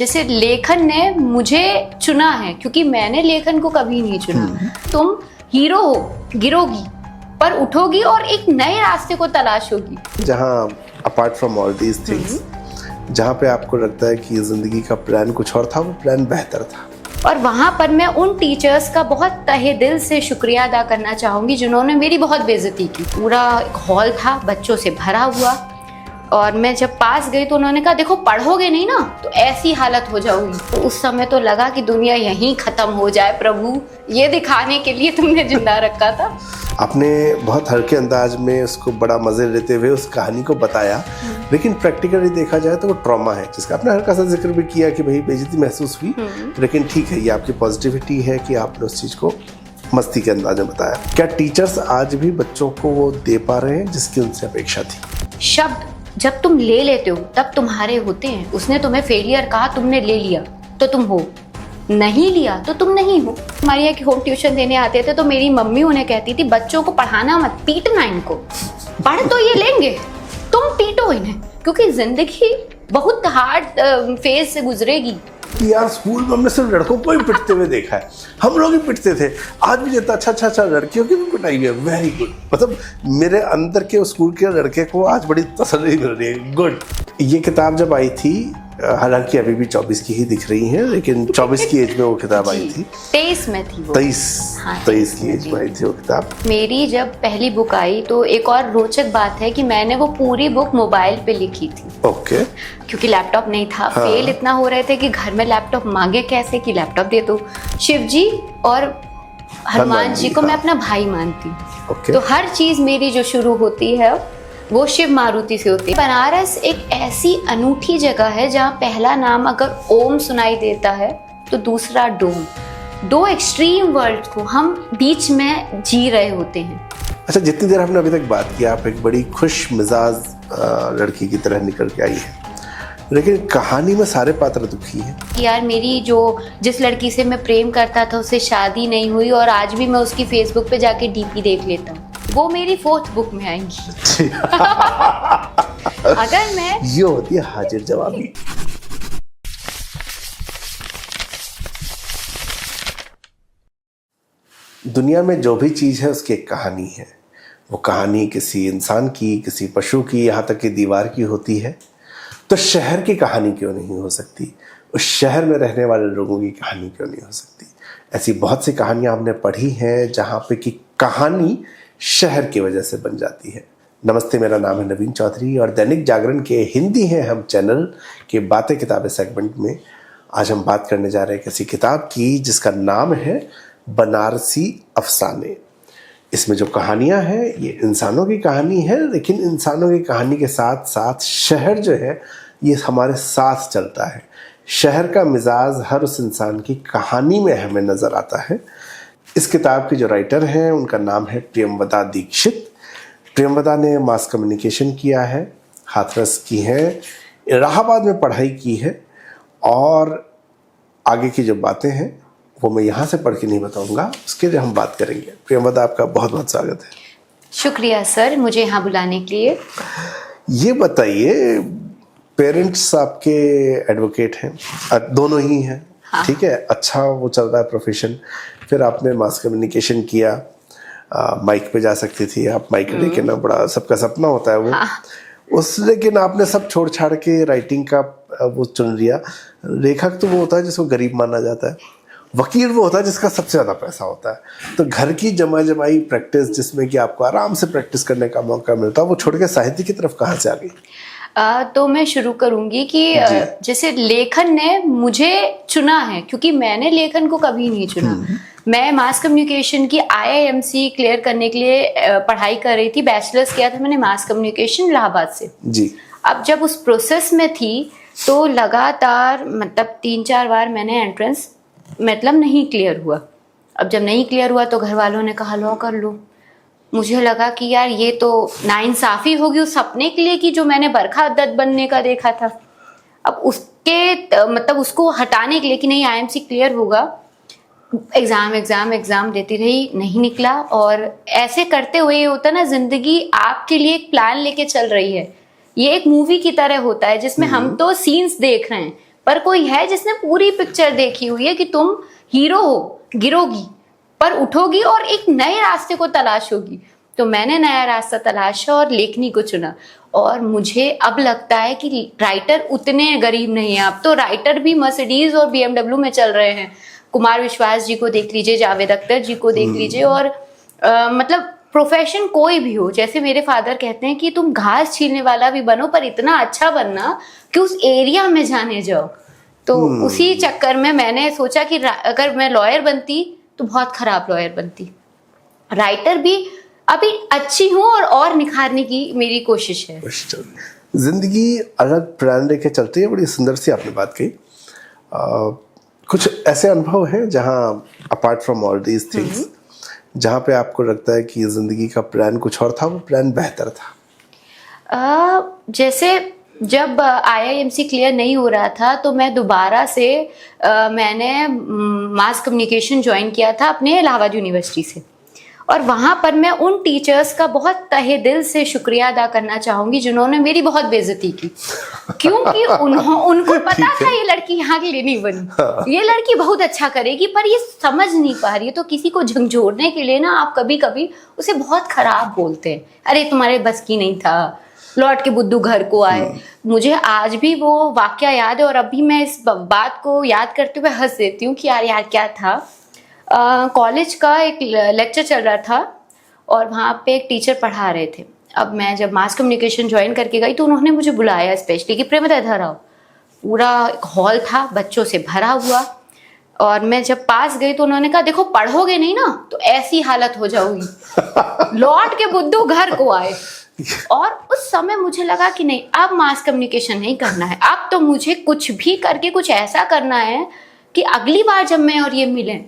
जैसे लेखन ने मुझे चुना है, क्योंकि मैंने लेखन को कभी नहीं चुना। तुम हीरो हो, गिरोगी पर उठोगी और एक नए रास्ते को तलाशोगी। जहाँ apart from all these things, जहाँ पे आपको लगता है कि जिंदगी का प्लान कुछ और था, वो प्लान बेहतर था। और वहां पर मैं उन टीचर्स का बहुत तहे दिल से शुक्रिया अदा करना चाहूंगी जिन्होंने मेरी बहुत बेइज्जती की। पूरा हॉल था बच्चों से भरा हुआ, और मैं जब पास गई तो उन्होंने कहा देखो पढ़ोगे नहीं ना तो ऐसी हालत हो जाओगी। तो उस समय तो लगा कि दुनिया यहीं खत्म हो जाए प्रभु, ये दिखाने के लिए तुमने जिंदा रखा था। आपने बहुत हल्के अंदाज में उसको बड़ा मजे लेते हुए उस कहानी को बताया, लेकिन प्रैक्टिकली देखा जाए तो वो ट्रॉमा है, जिसका आपने हल्का सा जिक्र भी किया कि भाई बेइज्जती महसूस हुई। लेकिन ठीक है, ये आपकी पॉजिटिविटी है कि आपने उस चीज़ को मस्ती के अंदाज में बताया। क्या टीचर्स आज भी बच्चों को वो दे पा रहे हैं जिसकी उनसे अपेक्षा थी? शब्द जब तुम ले लेते हो तब तुम्हारे होते हैं। उसने तुम्हें फेलियर कहा, तुमने ले लिया तो तुम हो, नहीं लिया तो तुम नहीं हो। हमारे यहाँ की होम ट्यूशन देने आते थे तो मेरी मम्मी उन्हें कहती थी बच्चों को पढ़ाना मत, पीटना इनको, पढ़ तो ये लेंगे, तुम पीटो इन्हें, क्योंकि जिंदगी बहुत हार्ड फेज से गुजरेगी। यार स्कूल में हमने सिर्फ लड़कों को ही पिटते हुए देखा है, हम लोग ही पिटते थे। आज भी कहता अच्छा लड़कियों की भी पिटाई है, वेरी गुड। मतलब मेरे अंदर के स्कूल के लड़के को आज बड़ी तसल्ली मिल रही है, गुड। ये किताब जब आई थी, हालांकि अभी भी 24 की ही दिख रही है, लेकिन 24 की एज में वो किताब आई थी। 23 में थी वो। 23 की एज में आई थी वो किताब। मेरी जब पहली बुक आई तो एक और रोचक बात है कि मैंने वो पूरी बुक मोबाइल पे लिखी थी। ओके। क्योंकि लैपटॉप नहीं था। हाँ। फेल इतना हो रहे थे कि घर में लैपटॉप मांगे कैसे कि लैपटॉप दे दो। शिव जी और हनुमान जी को मैं अपना भाई मानती हूँ। ओके। तो हर चीज मेरी जो शुरू होती है वो शिव मारुति से होती है। बनारस एक ऐसी अनूठी जगह है जहाँ पहला नाम अगर ओम सुनाई देता है तो दूसरा डोम। दो एक्सट्रीम वर्ल्ड को हम बीच में जी रहे होते हैं। अच्छा, जितनी देर हमने अभी तक बात की, आप एक बड़ी खुश मिजाज लड़की की तरह निकल के आई है, लेकिन कहानी में सारे पात्र दुखी हैं। यार मेरी जिस लड़की से मैं प्रेम करता था उससे शादी नहीं हुई, और आज भी मैं उसकी फेसबुक पे जाके डीपी देख लेता हूँ। वो मेरी 4th बुक में आएंगी। अगर मैं ये होती है हाजिर जवाबी। दुनिया में जो भी चीज है उसकी एक कहानी है। वो कहानी किसी इंसान की, किसी पशु की, यहाँ तक कि दीवार की होती है। तो शहर की कहानी क्यों नहीं हो सकती? उस शहर में रहने वाले लोगों की कहानी क्यों नहीं हो सकती? ऐसी बहुत सी कहानियां हमने पढ़ी हैं जहाँ पे कि कहानी शहर की वजह से बन जाती है। नमस्ते, मेरा नाम है नवीन चौधरी और दैनिक जागरण के हिंदी हैं हम चैनल के बातें किताबें सेगमेंट में आज हम बात करने जा रहे हैं किसी किताब की जिसका नाम है बनारसी अफसाने। इसमें जो कहानियां हैं ये इंसानों की कहानी है, लेकिन इंसानों की कहानी के साथ साथ शहर जो है ये हमारे साथ चलता है। शहर का मिजाज हर उस इंसान की कहानी में हमें नजर आता है। इस किताब के जो राइटर हैं उनका नाम है प्रियंवदा दीक्षित। प्रियंवदा ने मास कम्युनिकेशन किया है, हाथरस की है, इलाहाबाद में पढ़ाई की है, और आगे की जो बातें हैं वो मैं यहाँ से पढ़ के नहीं बताऊंगा, उसके लिए हम बात करेंगे। प्रियंवदा, आपका बहुत बहुत स्वागत है। शुक्रिया सर मुझे यहाँ बुलाने के लिए। ये बताइए, पेरेंट्स आपके एडवोकेट हैं, दोनों ही हैं। हाँ। ठीक है, अच्छा वो चल रहा है प्रोफेशन। फिर आपने मास कम्युनिकेशन किया, माइक पे जा सकती थी आप, माइक लेके ना, बड़ा सबका सपना होता है वो। हाँ। लेकिन आपने सब छोड़ छाड़ के राइटिंग का वो चुन लिया। लेखक तो वो होता है जिसको गरीब माना जाता है, वकील वो होता है जिसका सबसे ज़्यादा पैसा होता है। तो घर की जमाई प्रैक्टिस जिसमें कि आपको आराम से प्रैक्टिस करने का मौका मिलता है, वो छोड़ के साहित्य की तरफ कहाँ से आ गई? तो मैं शुरू करूंगी कि जैसे लेखन ने मुझे चुना है, क्योंकि मैंने लेखन को कभी नहीं चुना। मैं मास कम्युनिकेशन की IIMC क्लियर करने के लिए पढ़ाई कर रही थी। बैचलर्स किया था मैंने मास कम्युनिकेशन इलाहाबाद से जी। अब जब उस प्रोसेस में थी तो लगातार मतलब 3-4 बार मैंने एंट्रेंस मतलब नहीं क्लियर हुआ। अब जब नहीं क्लियर हुआ तो घर वालों ने कहा लॉ कर लो। मुझे लगा कि यार ये तो नाइंसाफी होगी उस सपने के लिए कि जो मैंने बरखा दत्त बनने का देखा था। अब उसके मतलब उसको हटाने के लिए कि नहीं IIMC क्लियर होगा, एग्जाम देती रही, नहीं निकला। और ऐसे करते हुए ये होता ना, जिंदगी आपके लिए एक प्लान लेके चल रही है। ये एक मूवी की तरह होता है जिसमें हम तो सीन्स देख रहे हैं पर कोई है जिसने पूरी पिक्चर देखी हुई है कि तुम हीरो हो, गिरोगी पर उठोगी और एक नए रास्ते को तलाशोगी। तो मैंने नया रास्ता तलाशा और लेखनी को चुना। और मुझे अब लगता है कि राइटर उतने गरीब नहीं है। अब तो राइटर भी मर्सिडीज और BMW में चल रहे हैं। कुमार विश्वास जी को देख लीजिए, जावेद अख्तर जी को देख लीजिए, और मतलब प्रोफेशन कोई भी हो, जैसे मेरे फादर कहते हैं कि तुम घास छीलने वाला भी बनो पर इतना अच्छा बनना कि उस एरिया में जाने जाओ। तो उसी चक्कर में मैंने सोचा कि अगर मैं लॉयर बनती तो बहुत खराब लॉयर बनती। राइटर भी अभी अच्छी हूँ और निखारने की मेरी कोशिश है। जिंदगी अलग प्लान लेके चलती है। बड़ी सुंदर सी आपने बात कही। कुछ ऐसे अनुभव हैं जहाँ apart from all these things, जहाँ पे आपको लगता है कि जिंदगी का प्लान कुछ और था, वो प्लान बेहतर था? जैसे जब IIMC क्लियर नहीं हो रहा था तो मैं दोबारा से मैंने मास कम्युनिकेशन ज्वाइन किया था अपने इलाहाबाद यूनिवर्सिटी से। और वहाँ पर मैं उन टीचर्स का बहुत तहे दिल से शुक्रिया अदा करना चाहूँगी जिन्होंने मेरी बहुत बेइज्जती की, क्योंकि उनको पता था ये लड़की यहाँ के लिए नहीं बनी, ये लड़की बहुत अच्छा करेगी, पर ये समझ नहीं पा रही है। तो किसी को झंझोड़ने के लिए ना आप कभी कभी उसे बहुत खराब बोलते हैं, अरे तुम्हारे बस की नहीं था, लौट के बुद्धू घर को आए। मुझे आज भी वो वाकया याद है और अभी मैं इस बात को याद करते हुए हंस देती हूँ कि यार क्या था। कॉलेज का एक लेक्चर चल रहा था और वहाँ पे एक टीचर पढ़ा रहे थे। अब मैं जब मास कम्युनिकेशन ज्वाइन करके गई तो उन्होंने मुझे बुलाया स्पेशली कि प्रेमिता इधर आओ। पूरा हॉल था बच्चों से भरा हुआ, और मैं जब पास गई तो उन्होंने कहा देखो पढ़ोगे नहीं ना तो ऐसी हालत हो जाओगी, लौट के बुद्धू घर को आए। और उस समय मुझे लगा कि नहीं, अब मास कम्युनिकेशन नहीं करना है, अब तो मुझे कुछ भी करके कुछ ऐसा करना है कि अगली बार जब मैं और ये मिले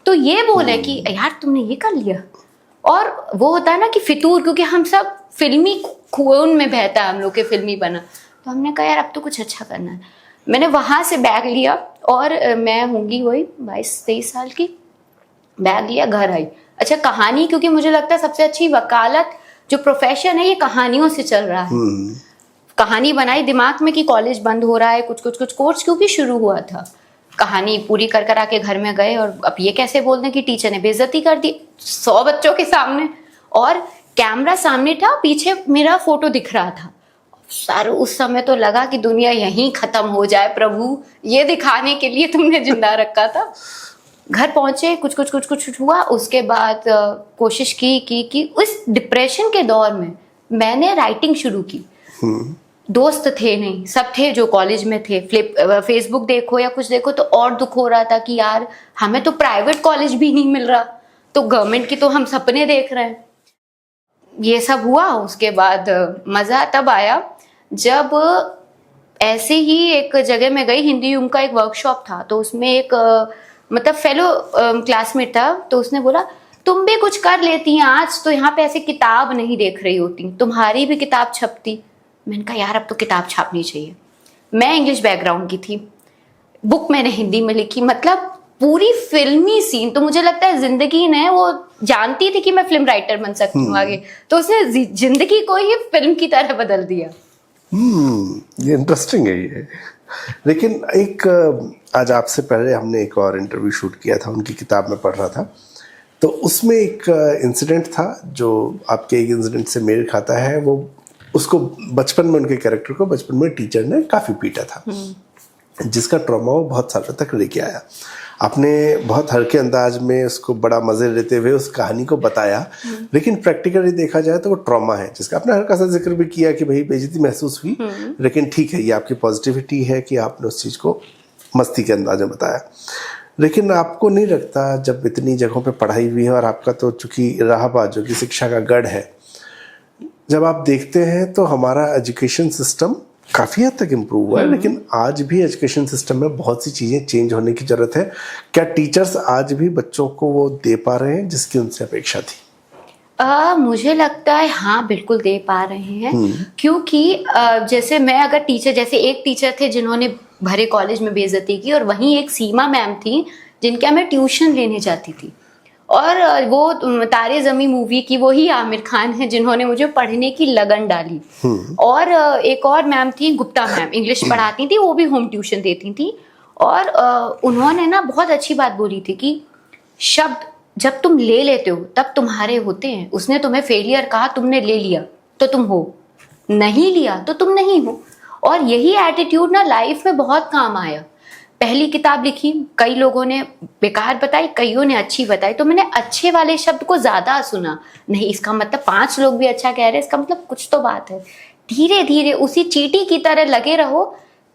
तो ये बोले कि यार तुमने ये कर लिया। और वो होता है ना कि फितूर, क्योंकि हम सब फिल्मी खून में बहता है हम लोग के फिल्मी बना, तो हमने कहा यार अब तो कुछ अच्छा करना है। मैंने वहां से बैग लिया और मैं होंगी वही 22-23 साल की, बैग लिया घर आई। अच्छा कहानी, क्योंकि मुझे लगता है सबसे अच्छी वकालत जो प्रोफेशन है ये कहानियों से चल रहा है। कहानी बनाई दिमाग में कि कॉलेज बंद हो रहा है, कुछ कोर्स क्योंकि शुरू हुआ था, कहानी पूरी कर आके घर में गए और अब ये कैसे बोल दें कि टीचर ने बेइज्जती कर दी 100 बच्चों के सामने, और कैमरा सामने था, पीछे मेरा फोटो दिख रहा था। सारे उस समय तो लगा कि दुनिया यहीं खत्म हो जाए प्रभु, ये दिखाने के लिए तुमने जिंदा रखा था। घर पहुंचे, कुछ हुआ। उसके बाद कोशिश की उस डिप्रेशन के दौर में मैंने राइटिंग शुरू की। दोस्त थे नहीं, सब थे जो कॉलेज में थे। फेसबुक देखो या कुछ देखो तो और दुख हो रहा था कि यार हमें तो प्राइवेट कॉलेज भी नहीं मिल रहा, तो गवर्नमेंट की तो हम सपने देख रहे हैं। ये सब हुआ। उसके बाद मजा तब आया जब ऐसे ही एक जगह में गई, हिंदी यूम का एक वर्कशॉप था, तो उसमें एक मतलब फेलो क्लासमेट था, तो उसने बोला तुम भी कुछ कर लेती हैं, आज तो यहाँ पे ऐसे किताब नहीं देख रही होती, तुम्हारी भी किताब छपती। मैंने कहा यार अब तो किताब छापनी चाहिए। मैं इंग्लिश बैकग्राउंड की थी, बुक मैंने हिंदी में लिखी, मतलब पूरी फिल्मी सीन। तो मुझे लगता है जिंदगी ने, वो जानती थी कि मैं फिल्म राइटर बन सकती हूँ आगे, तो उसने जिंदगी को ही फिल्म की तरह बदल दिया। ये इंटरेस्टिंग है ये। लेकिन एक आज आपसे पहले हमने एक और इंटरव्यू शूट किया था, उनकी किताब में पढ़ रहा था, तो उसमें एक इंसिडेंट था जो आपके एक इंसिडेंट से मेल खाता है। वो उसको बचपन में, उनके कैरेक्टर को बचपन में टीचर ने काफ़ी पीटा था, जिसका ट्रॉमा वो बहुत सालों तक लेके आया। आपने बहुत हल्के अंदाज में उसको बड़ा मजे लेते हुए उस कहानी को बताया, लेकिन प्रैक्टिकली देखा जाए तो वो ट्रॉमा है, जिसका आपने हल्का सा जिक्र भी किया कि भाई बेइज्जती महसूस हुई, लेकिन ठीक है, ये आपकी पॉजिटिविटी है कि आपने उस चीज़ को मस्ती के अंदाज में बताया। लेकिन आपको नहीं लगता जब इतनी जगहों पे पढ़ाई हुई है और आपका तो चूंकि इलाहाबाद जो कि शिक्षा का गढ़ है, जब आप देखते हैं तो हमारा एजुकेशन सिस्टम काफ़ी हद तक इम्प्रूव हुआ है, लेकिन आज भी एजुकेशन सिस्टम में बहुत सी चीज़ें चेंज होने की ज़रूरत है। क्या टीचर्स आज भी बच्चों को वो दे पा रहे हैं जिसकी उनसे अपेक्षा थी? मुझे लगता है हाँ बिल्कुल दे पा रहे हैं, क्योंकि जैसे मैं अगर टीचर, जैसे एक टीचर थे जिन्होंने भरे कॉलेज में बेइज्जती की, और वहीं एक सीमा मैम थी जिनका मैं ट्यूशन लेने जाती थी, और वो तारे ज़मीं मूवी की वही आमिर खान है जिन्होंने मुझे पढ़ने की लगन डाली। और एक और मैम थी, गुप्ता मैम, इंग्लिश पढ़ाती थी, वो भी होम ट्यूशन देती थी। और उन्होंने ना बहुत अच्छी बात बोली थी कि शब्द जब तुम ले लेते हो तब तुम्हारे होते हैं। उसने तुम्हें फेलियर कहा, तुमने ले लिया तो तुम हो, नहीं लिया तो तुम नहीं हो। और यही एटीट्यूड ना लाइफ में बहुत काम आया। पहली किताब लिखी, कई लोगों ने बेकार बताई, कईयों ने अच्छी बताई, तो मैंने अच्छे वाले शब्द को ज्यादा सुना। नहीं इसका मतलब 5 लोग भी अच्छा कह रहे हैं, इसका मतलब कुछ तो बात है। धीरे धीरे उसी चींटी की तरह लगे रहो,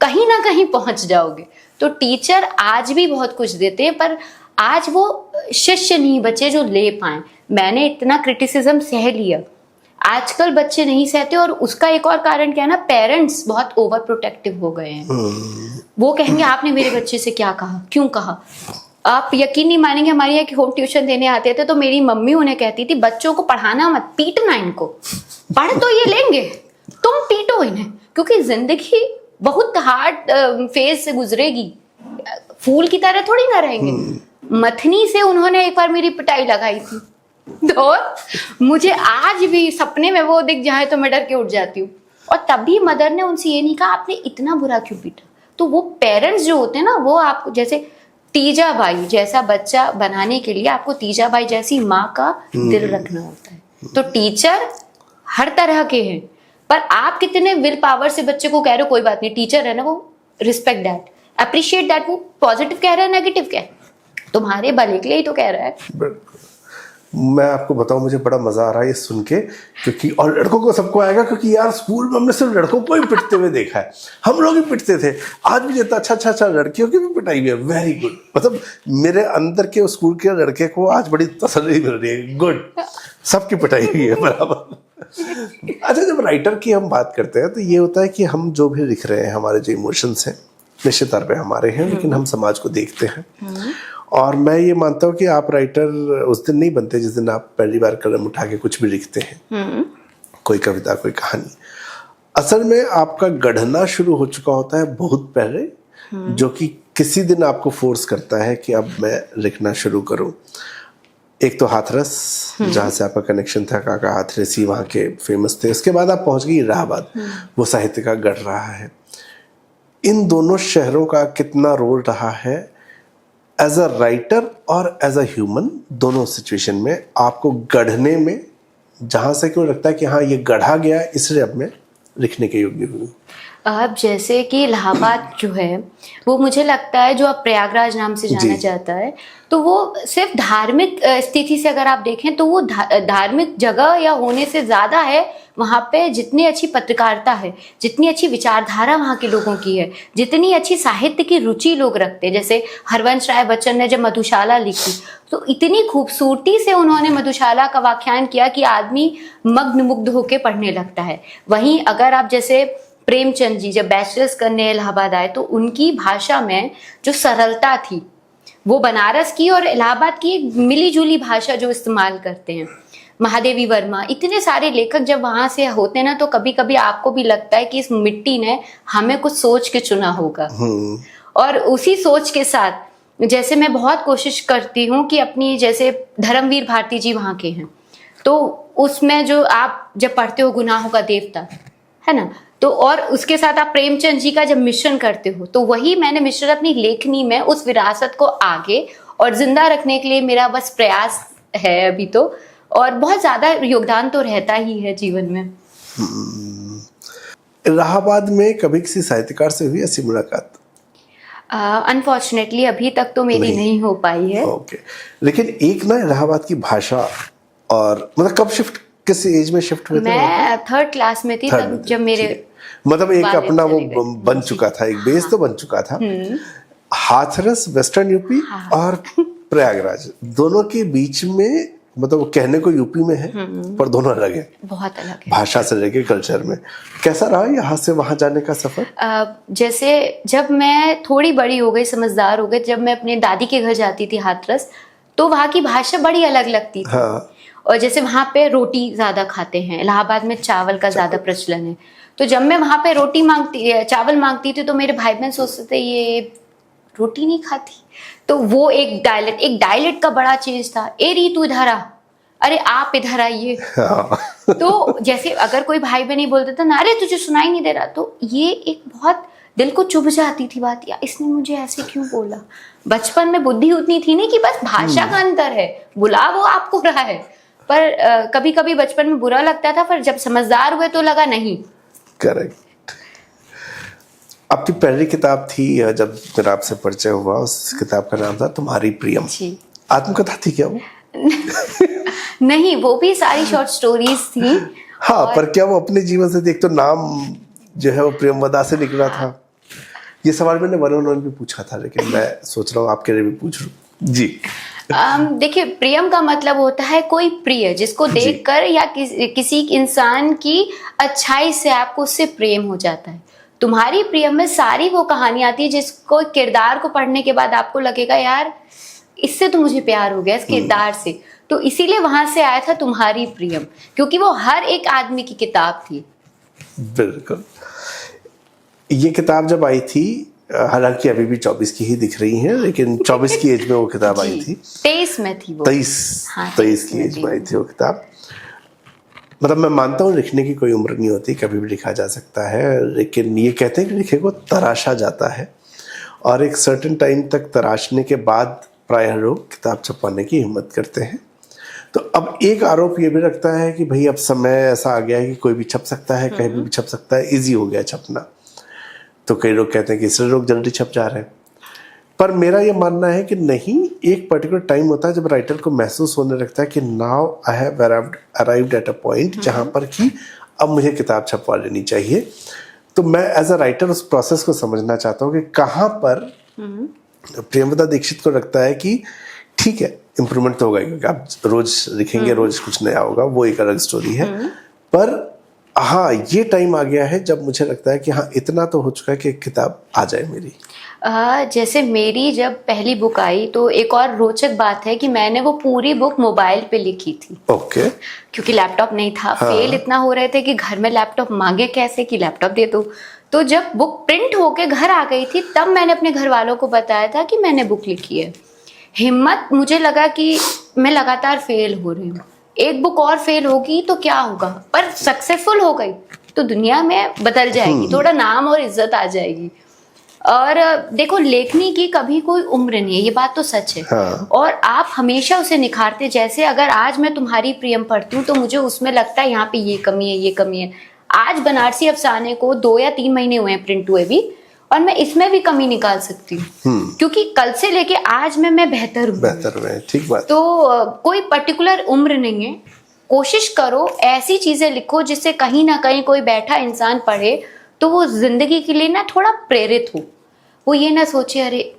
कहीं ना कहीं पहुंच जाओगे। तो टीचर आज भी बहुत कुछ देते हैं, पर आज वो शिष्य नहीं बचे जो ले पाए। मैंने इतना क्रिटिसिज्म सह लिया, आजकल बच्चे नहीं सहते। और उसका एक और कारण क्या है ना, पेरेंट्स बहुत ओवर प्रोटेक्टिव हो गए हैं। वो कहेंगे आपने मेरे बच्चे से क्या कहा, क्यों कहा। आप यकीन नहीं मानेंगे, हमारे यहाँ होम ट्यूशन देने आते थे तो मेरी मम्मी उन्हें कहती थी बच्चों को पढ़ाना मत, पीटना इनको, पढ़ तो ये लेंगे, तुम पीटो इन्हें, क्योंकि जिंदगी बहुत हार्ड फेज से गुजरेगी, फूल की तरह थोड़ी ना रहेंगे। मथनी से उन्होंने एक बार मेरी पिटाई लगाई थी, तो मुझे आज भी सपने में वो दिख जाए तो मैं डर के उठ जाती हूँ। और तभी मदर ने उनसे ये नहीं कहा आपने इतना बुरा क्यों पीटा। तो वो पेरेंट्स जो होते हैं ना, वो आपको जैसे तीजा बाई जैसा बच्चा बनाने के लिए आपको तीजा बाई जैसी माँ का दिल रखना होता है। तो टीचर हर तरह के हैं, पर आप कितने विल पावर से बच्चे को कह रहे हो कोई बात नहीं, टीचर है ना, वो रिस्पेक्ट दैट, अप्रिशिएट दैट। वो पॉजिटिव कह रहा है नेगेटिव कह, तुम्हारे भले के लिए ही तो कह रहा है। मैं आपको बताऊं, मुझे बड़ा मजा आ रहा है ये सुन के, क्योंकि और लड़कों को सबको आएगा, क्योंकि यार स्कूल में हमने सिर्फ लड़कों को ही पिटते हुए देखा है, हम लोग ही पिटते थे। आज भी जितना अच्छा लड़कियों की भी पिटाई हुई है, वेरी गुड। मतलब मेरे अंदर के स्कूल के लड़के को आज बड़ी तसल्ली मिल रही है, गुड, सबकी पिटाई हुई है बराबर। अच्छा, जब राइटर की हम बात करते हैं तो ये होता है कि हम जो भी लिख रहे हैं, हमारे जो इमोशंस हैं निश्चित तौर पे हमारे हैं, लेकिन हम समाज को देखते हैं। और मैं ये मानता हूँ कि आप राइटर उस दिन नहीं बनते जिस दिन आप पहली बार कलम उठा के कुछ भी लिखते हैं, कोई कविता, कोई कहानी। असल में आपका गढ़ना शुरू हो चुका होता है बहुत पहले, जो कि किसी दिन आपको फोर्स करता है कि अब मैं लिखना शुरू करूँ। एक तो हाथरस, जहाँ से आपका कनेक्शन था, काका हाथरस ही वहाँ के फेमस थे। उसके बाद आप पहुँच गई इलाहाबाद, वो साहित्य का गढ़ रहा है। इन दोनों शहरों का कितना रोल रहा है एज अ राइटर और एज अ ह्यूमन, दोनों सिचुएशन में आपको गढ़ने में, जहाँ से क्यों लगता है कि हाँ ये गढ़ा गया इसलिए अब मैं लिखने के योग्य हूँ। अब जैसे कि इलाहाबाद जो है वो मुझे लगता है, जो अब प्रयागराज नाम से जाना जाता है, तो वो सिर्फ धार्मिक स्थिति से अगर आप देखें तो वो धार्मिक जगह या होने से ज़्यादा है। वहाँ पे जितनी अच्छी पत्रकारिता है, जितनी अच्छी विचारधारा वहाँ के लोगों की है, जितनी अच्छी साहित्य की रुचि लोग रखते हैं। जैसे हरवंश राय बच्चन ने जब मधुशाला लिखी तो इतनी खूबसूरती से उन्होंने मधुशाला का व्याख्यान किया कि आदमी मग्न मुग्ध होकर पढ़ने लगता है। वहीं अगर आप जैसे प्रेमचंद जी जब बैचलर्स करने इलाहाबाद आए तो उनकी भाषा में जो सरलता थी, वो बनारस की और इलाहाबाद की एक मिली जुली भाषा जो इस्तेमाल करते हैं। महादेवी वर्मा, इतने सारे लेखक जब वहां से होते हैं ना, तो कभी कभी आपको भी लगता है कि इस मिट्टी ने हमें कुछ सोच के चुना होगा। और उसी सोच के साथ जैसे मैं बहुत कोशिश करती हूँ कि अपनी, जैसे धर्मवीर भारती जी वहाँ के हैं, तो उसमें जो आप जब पढ़ते हो गुनाहों का देवता है ना, तो और उसके साथ आप प्रेमचंद जी का जब मिश्रण करते हो, तो वही मैंने मिश्रण अपनी लेखनी में उस विरासत को आगे और जिंदा रखने के लिए मेरा बस प्रयास है अभी तो। और बहुत ज्यादा योगदान तो रहता ही है जीवन में। इलाहाबाद में कभी किसी साहित्यकार से हुई ऐसी मुलाकात? अनफॉर्चुनेटली अभी तक तो मेरी नहीं हो पाई है। ओके। लेकिन एक ना इलाहाबाद की भाषा, और मतलब कब शिफ्ट, किस एज में शिफ्ट हुए थे? मैं 3rd क्लास में थी तब, जब मेरे मतलब एक अपना वो बन चुका था, एक बेस तो बन चुका था। हाथरस वेस्टर्न यूपी और प्रयागराज दोनों के बीच में, मतलब वो कहने को यूपी में है पर दोनों अलग है, बहुत अलग है भाषा से लेके कल्चर में। कैसा रहा यहाँ से वहां जाने का सफर? जैसे जब मैं थोड़ी बड़ी हो गई, समझदार हो गई, जब मैं अपने दादी के घर जाती थी हाथरस, तो वहाँ की भाषा बड़ी अलग लगती थी। और जैसे वहाँ पे रोटी ज्यादा खाते हैं, इलाहाबाद में चावल का ज्यादा प्रचलन है। तो जब मैं वहाँ पे रोटी मांगती, चावल मांगती थी, तो मेरे भाई बहन सोचते थे ये रोटी नहीं खाती। तो वो एक डायलेक्ट का बड़ा चेंज था। ए री तू इधर आ, अरे आप इधर आइए। तो जैसे अगर कोई भाई बहन बोलते थे ना, अरे तुझे सुनाई नहीं दे रहा, तो ये एक बहुत दिल को चुभ जाती थी बात, या इसने मुझे ऐसे क्यों बोला। बचपन में बुद्धि उतनी थी नहीं कि बस भाषा का अंतर है, बुला वो आपको रहा है, पर कभी कभी बचपन में बुरा लगता था, पर जब समझदार हुए तो लगा नहीं। करेक्ट। आपकी पहली किताब थी जब मेरा आपसे परिचय हुआ, उस किताब का नाम था तुम्हारी प्रियम। जी। आत्मकथा थी क्या वो? नहीं, वो भी सारी शॉर्ट स्टोरीज थी। हाँ, पर क्या वो अपने जीवन से, देख तो नाम जो है वो प्रियमवदा से निकला था। ये सवाल मैंने वन ऑन वन भी पूछा था, लेकिन मैं सोच रहा हूँ आपके लिए भी पूछ लूं। जी। देखिए, प्रियम का मतलब होता है कोई प्रिय, जिसको देखकर या किसी इंसान की अच्छाई से आपको उससे प्रेम हो जाता है। तुम्हारी प्रियम में सारी वो कहानी आती है जिसको किरदार को पढ़ने के बाद आपको लगेगा यार इससे तो मुझे प्यार हो गया, इस किरदार से। तो इसीलिए वहां से आया था तुम्हारी प्रियम, क्योंकि वो हर एक आदमी की किताब थी। बिल्कुल। ये किताब जब आई थी, हालांकि अभी भी 24 की ही दिख रही है, लेकिन 24 की एज में वो किताब आई थी। 23 में थी वो। 23 की एज में आई थी वो किताब। मतलब मैं मानता हूँ लिखने की कोई उम्र नहीं होती, कभी भी लिखा जा सकता है, लेकिन ये कहते हैं कि लिखे को तराशा जाता है, और एक सर्टेन टाइम तक तराशने के बाद प्रायः लोग किताब छपवाने की हिम्मत करते हैं। तो अब एक आरोप ये भी रखता है कि भाई अब समय ऐसा आ गया है कि कोई भी छप सकता है, कहीं भी छप सकता है, इजी हो गया छपना। तो कई लोग कहते हैं कि इसलिए लोग जल्दी छप जा रहे हैं। पर मेरा ये मानना है कि नहीं, एक पर्टिकुलर टाइम होता है जब राइटर को महसूस होने लगता है कि now I have arrived at a point जहाँ पर कि अब मुझे किताब छपवा लेनी चाहिए। तो मैं एज अ राइटर उस प्रोसेस को समझना चाहता हूँ कि कहाँ पर प्रियमवदा दीक्षित को लगता है कि ठीक है, इम्प्रूवमेंट तो होगा, क्योंकि आप रोज लिखेंगे, रोज कुछ नया होगा, वो एक अलग स्टोरी है। पर हाँ, ये टाइम आ गया है जब मुझे लगता है कि हाँ, इतना तो हो चुका है कि एक किताब आ जाए मेरी। जैसे मेरी जब पहली बुक आई, तो एक और रोचक बात है कि मैंने वो पूरी बुक मोबाइल पे लिखी थी। ओके। क्योंकि लैपटॉप नहीं था। हाँ। फेल इतना हो रहे थे कि घर में लैपटॉप मांगे कैसे कि लैपटॉप दे दो। तो जब बुक प्रिंट होके घर आ गई थी, तब मैंने अपने घर वालों को बताया था कि मैंने बुक लिखी है। हिम्मत, मुझे लगा कि मैं लगातार फेल हो रही हूँ, एक बुक और फेल होगी तो क्या होगा, पर सक्सेसफुल हो गई तो दुनिया में बदल जाएगी, थोड़ा नाम और इज्जत आ जाएगी। और देखो, लेखनी की कभी कोई उम्र नहीं है, ये बात तो सच है। हाँ। और आप हमेशा उसे निखारते। जैसे अगर आज मैं तुम्हारी प्रियम पढ़ती हूँ तो मुझे उसमें लगता है यहाँ पे ये कमी है, ये कमी है। आज बनारसी अफसाने को 2 या 3 महीने हुए हैं प्रिंट हुए भी, और मैं इसमें भी कमी निकाल सकती हूँ, क्योंकि कल से लेके आज में मैं बेहतर हूँ। ठीक बात। तो कोई पर्टिकुलर उम्र नहीं है। कोशिश करो, ऐसी चीजें लिखो जिससे कहीं ना कहीं कोई बैठा इंसान पढ़े तो वो जिंदगी के लिए ना थोड़ा प्रेरित हो। वो ये ना सोचे अरे,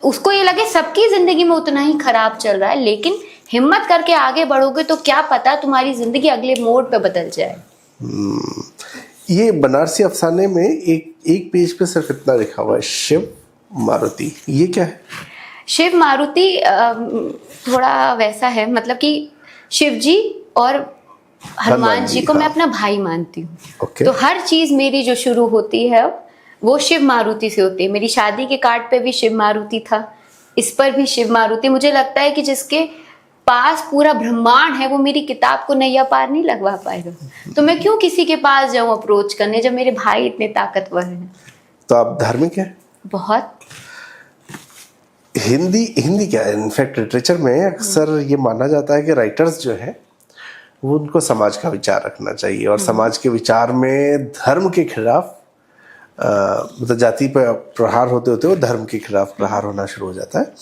उसको ये लगे सबकी जिंदगी में उतना ही खराब चल रहा है, लेकिन हिम्मत करके आगे बढ़ोगे तो क्या पता तुम्हारी जिंदगी अगले मोड़ पे बदल जाए। ये बनारसी अफसाने में एक पेज पे सिर्फ इतना लिखा हुआ है, शिव मारुति। ये क्या है? शिव मारुति थोड़ा वैसा है, मतलब कि शिव जी और हनुमान जी को मैं अपना भाई मानती हूँ। तो हर चीज मेरी जो शुरू होती है वो शिव मारुति से होती है। मेरी शादी के कार्ड पे भी शिव मारुति था, इस पर भी शिव मारुति। मुझे लगता है कि जिसके पास पूरा ब्रह्मांड है वो मेरी किताब को नैया पार नहीं लगवा पाएगा, तो मैं क्यों किसी के पास जाऊं अप्रोच करने जब मेरे भाई इतने ताकतवर हैं। तो आप धार्मिक हैं? बहुत। हिंदी क्या है, इनफैक्ट लिटरेचर में अक्सर ये माना जाता है कि राइटर्स जो है वो उनको समाज का विचार रखना चाहिए, और समाज के विचार में धर्म के खिलाफ मतलब जाति पर प्रहार होते होते वो धर्म के खिलाफ प्रहार होना शुरू हो जाता है।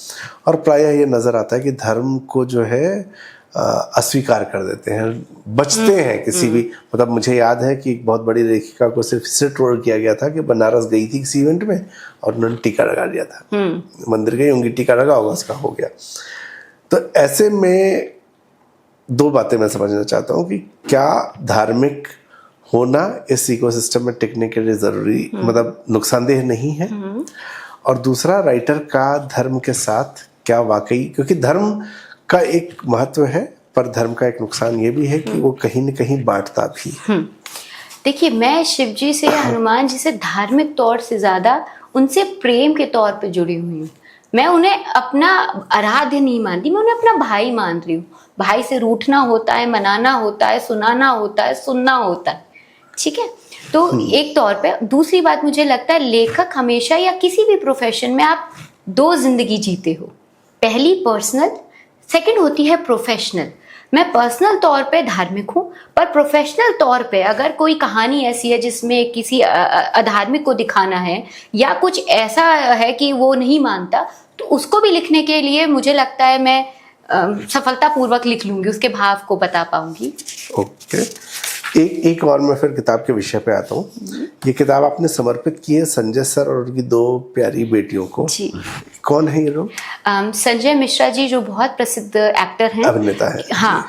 और प्रायः ये नजर आता है कि धर्म को जो है अस्वीकार कर देते हैं, बचते हैं किसी भी। मतलब मुझे याद है कि एक बहुत बड़ी लेखिका को सिर्फ इससे ट्रोल किया गया था कि बनारस गई थी किसी इवेंट में और उन्होंने टीका लगा लिया था, मंदिर गई होंगी, टीका लगा होगा, उसका हो गया। तो ऐसे में 2 बातें मैं समझना चाहता हूँ कि क्या धार्मिक होना इस इकोसिस्टम में टिकने के लिए जरूरी, मतलब नुकसानदेह नहीं है, और दूसरा राइटर का धर्म के साथ क्या वाकई, क्योंकि धर्म का एक महत्व है पर धर्म का एक नुकसान ये भी है कि वो कहीं न कहीं बांटता भी है। देखिए, मैं शिव जी से, हनुमान जी से धार्मिक तौर से ज्यादा उनसे प्रेम के तौर पे जुड़ी हुई हूँ। मैं उन्हें अपना आराध्य नहीं मानती, मैं उन्हें अपना भाई मान रही हूँ। भाई से रूठना होता है, मनाना होता है, सुनाना होता है, सुनना होता है, ठीक है। तो एक तौर पे दूसरी बात मुझे लगता है लेखक हमेशा या किसी भी प्रोफेशन में आप दो जिंदगी जीते हो, पहली पर्सनल, सेकंड होती है प्रोफेशनल। मैं पर्सनल तौर पे धार्मिक हूँ, पर प्रोफेशनल तौर पे अगर कोई कहानी ऐसी है जिसमें किसी अधार्मिक को दिखाना है या कुछ ऐसा है कि वो नहीं मानता, तो उसको भी लिखने के लिए मुझे लगता है मैं सफलतापूर्वक लिख लूंगी, उसके भाव को बता पाऊंगी। ओके, एक और मैं फिर किताब के विषय पे आता हूँ। ये किताब आपने समर्पित की है संजय सर और उनकी 2 प्यारी बेटियों को। जी। कौन है ये लोग? संजय मिश्रा जी जो बहुत प्रसिद्ध एक्टर हैं, अभिनेता है। हाँ,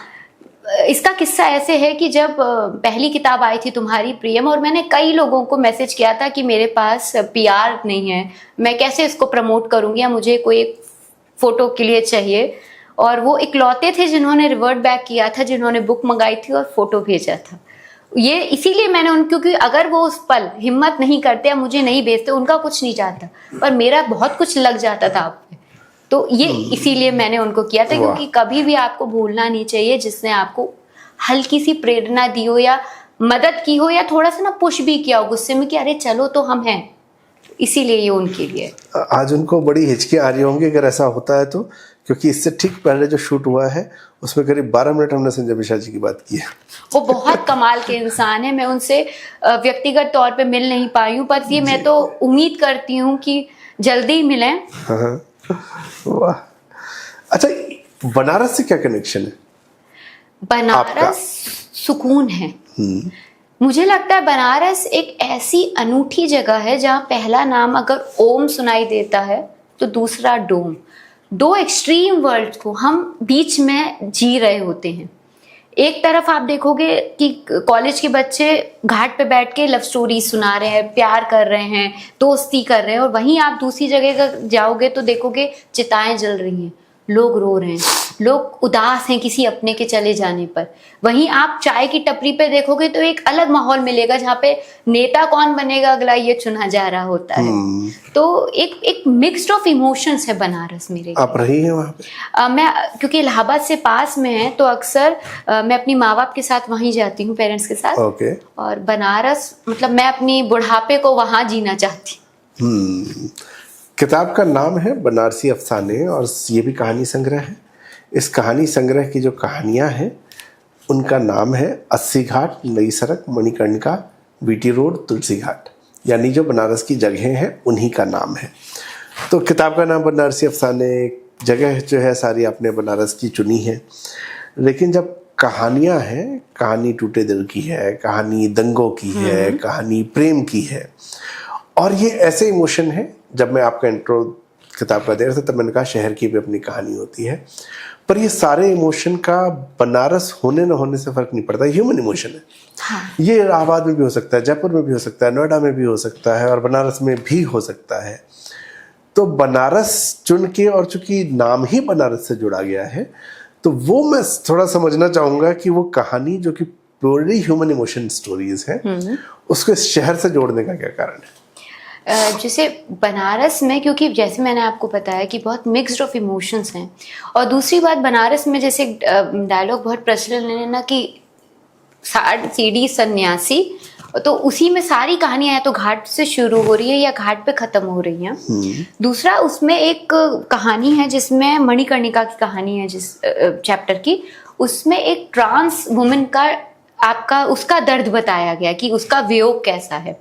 इसका किस्सा ऐसे है कि जब पहली किताब आई थी तुम्हारी प्रियम, और मैंने कई लोगों को मैसेज किया था कि मेरे पास पीआर नहीं है, मैं कैसे इसको प्रमोट करूंगी, या मुझे कोई फोटो के लिए चाहिए, और वो इकलौते थे जिन्होंने रिवर्ट बैक किया था, जिन्होंने बुक मंगाई थी और फोटो भेजा था। ये इसीलिए मैंने क्योंकि अगर वो उस पल हिम्मत नहीं करते या मुझे नहीं भेजते, उनका कुछ नहीं जाता, पर मेरा बहुत कुछ लग जाता था आप पे। तो ये इसीलिए मैंने उनको किया था, क्योंकि कभी भी आपको भूलना नहीं चाहिए जिसने आपको हल्की सी प्रेरणा दी हो या मदद की हो या थोड़ा सा ना पुश भी किया हो गुस्से में कि अरे चलो तो हम हैं, इसीलिए ये उनके लिए। आज उनको बड़ी हिचकी आ रही होंगी अगर ऐसा होता है तो, क्योंकि इससे ठीक पहले जो शूट हुआ है उसमें करीब 12 मिनट हमने संजय मिश्रा जी की बात की है। वो बहुत कमाल के इंसान है, मैं उनसे व्यक्तिगत तौर पे मिल नहीं पाई हूँ, पर ये मैं तो उम्मीद करती हूँ कि जल्दी ही मिलें। हाँ, वाह। अच्छा, बनारस से क्या कनेक्शन है? बनारस सुकून है। मुझे लगता है बनारस एक ऐसी अनूठी जगह है जहाँ पहला नाम अगर ओम सुनाई देता है तो दूसरा डोम। 2 एक्सट्रीम वर्ल्ड को हम बीच में जी रहे होते हैं। एक तरफ आप देखोगे कि कॉलेज के बच्चे घाट पे बैठ के लव स्टोरी सुना रहे हैं, प्यार कर रहे हैं, दोस्ती कर रहे हैं, और वहीं आप दूसरी जगह जाओगे तो देखोगे चिताएं जल रही हैं, लोग रो रहे हैं, लोग उदास हैं किसी अपने के चले जाने पर। वहीं आप चाय की टपरी पे देखोगे तो एक अलग माहौल मिलेगा जहाँ पे नेता कौन बनेगा अगला ये चुना जा रहा होता है। तो एक मिक्स्ड ऑफ इमोशंस है बनारस मेरे। आप रही हैं वहाँ पे? मैं क्योंकि इलाहाबाद से पास में है तो अक्सर मैं अपनी माँ बाप के साथ वहीं जाती हूँ, पेरेंट्स के साथ। ओके। और बनारस मतलब मैं अपनी बुढ़ापे को वहाँ जीना चाहती हूँ। किताब का नाम है बनारसी अफसाने और ये भी कहानी संग्रह है। इस कहानी संग्रह की जो कहानियां हैं उनका नाम है 80 घाट, नई सड़क, मणिकर्णिका, वीटी रोड, तुलसी घाट, यानी जो बनारस की जगहें हैं उन्हीं का नाम है। तो किताब का नाम बनारसी अफसाने, जगह जो है सारी आपने बनारस की चुनी है, लेकिन जब कहानियां हैं, कहानी टूटे दिल की है, कहानी दंगों की है, कहानी प्रेम की है, और ये ऐसे इमोशन है। जब मैं आपका इंट्रो किताब का दे रहा था तब मैंने कहा शहर की भी अपनी कहानी होती है, पर ये सारे इमोशन का बनारस होने न होने से फर्क नहीं पड़ता, ह्यूमन इमोशन है। हाँ। ये इलाहाबाद में भी हो सकता है, जयपुर में भी हो सकता है, नोएडा में भी हो सकता है, और बनारस में भी हो सकता है। तो बनारस चुन के, और चूंकि नाम ही बनारस से जुड़ा गया है, तो वो मैं थोड़ा समझना चाहूंगा कि वो कहानी जो कि प्योरली ह्यूमन इमोशन स्टोरीज है, उसको इस शहर से जोड़ने का क्या कारण है? जैसे बनारस में, क्योंकि जैसे मैंने आपको बताया कि बहुत मिक्स्ड ऑफ इमोशंस हैं, और दूसरी बात बनारस में जैसे डायलॉग बहुत प्रचलन है ना कि साठ सीढ़ी सन्यासी, तो उसी में सारी कहानियां हैं, तो घाट से शुरू हो रही है या घाट पे खत्म हो रही हैं। दूसरा उसमें एक कहानी है जिसमें मणिकर्णिका की कहानी है, जिस चैप्टर की, उसमें एक ट्रांस वुमेन का आपका उसका दर्द बताया गया कि उसका वियोग कैसा है।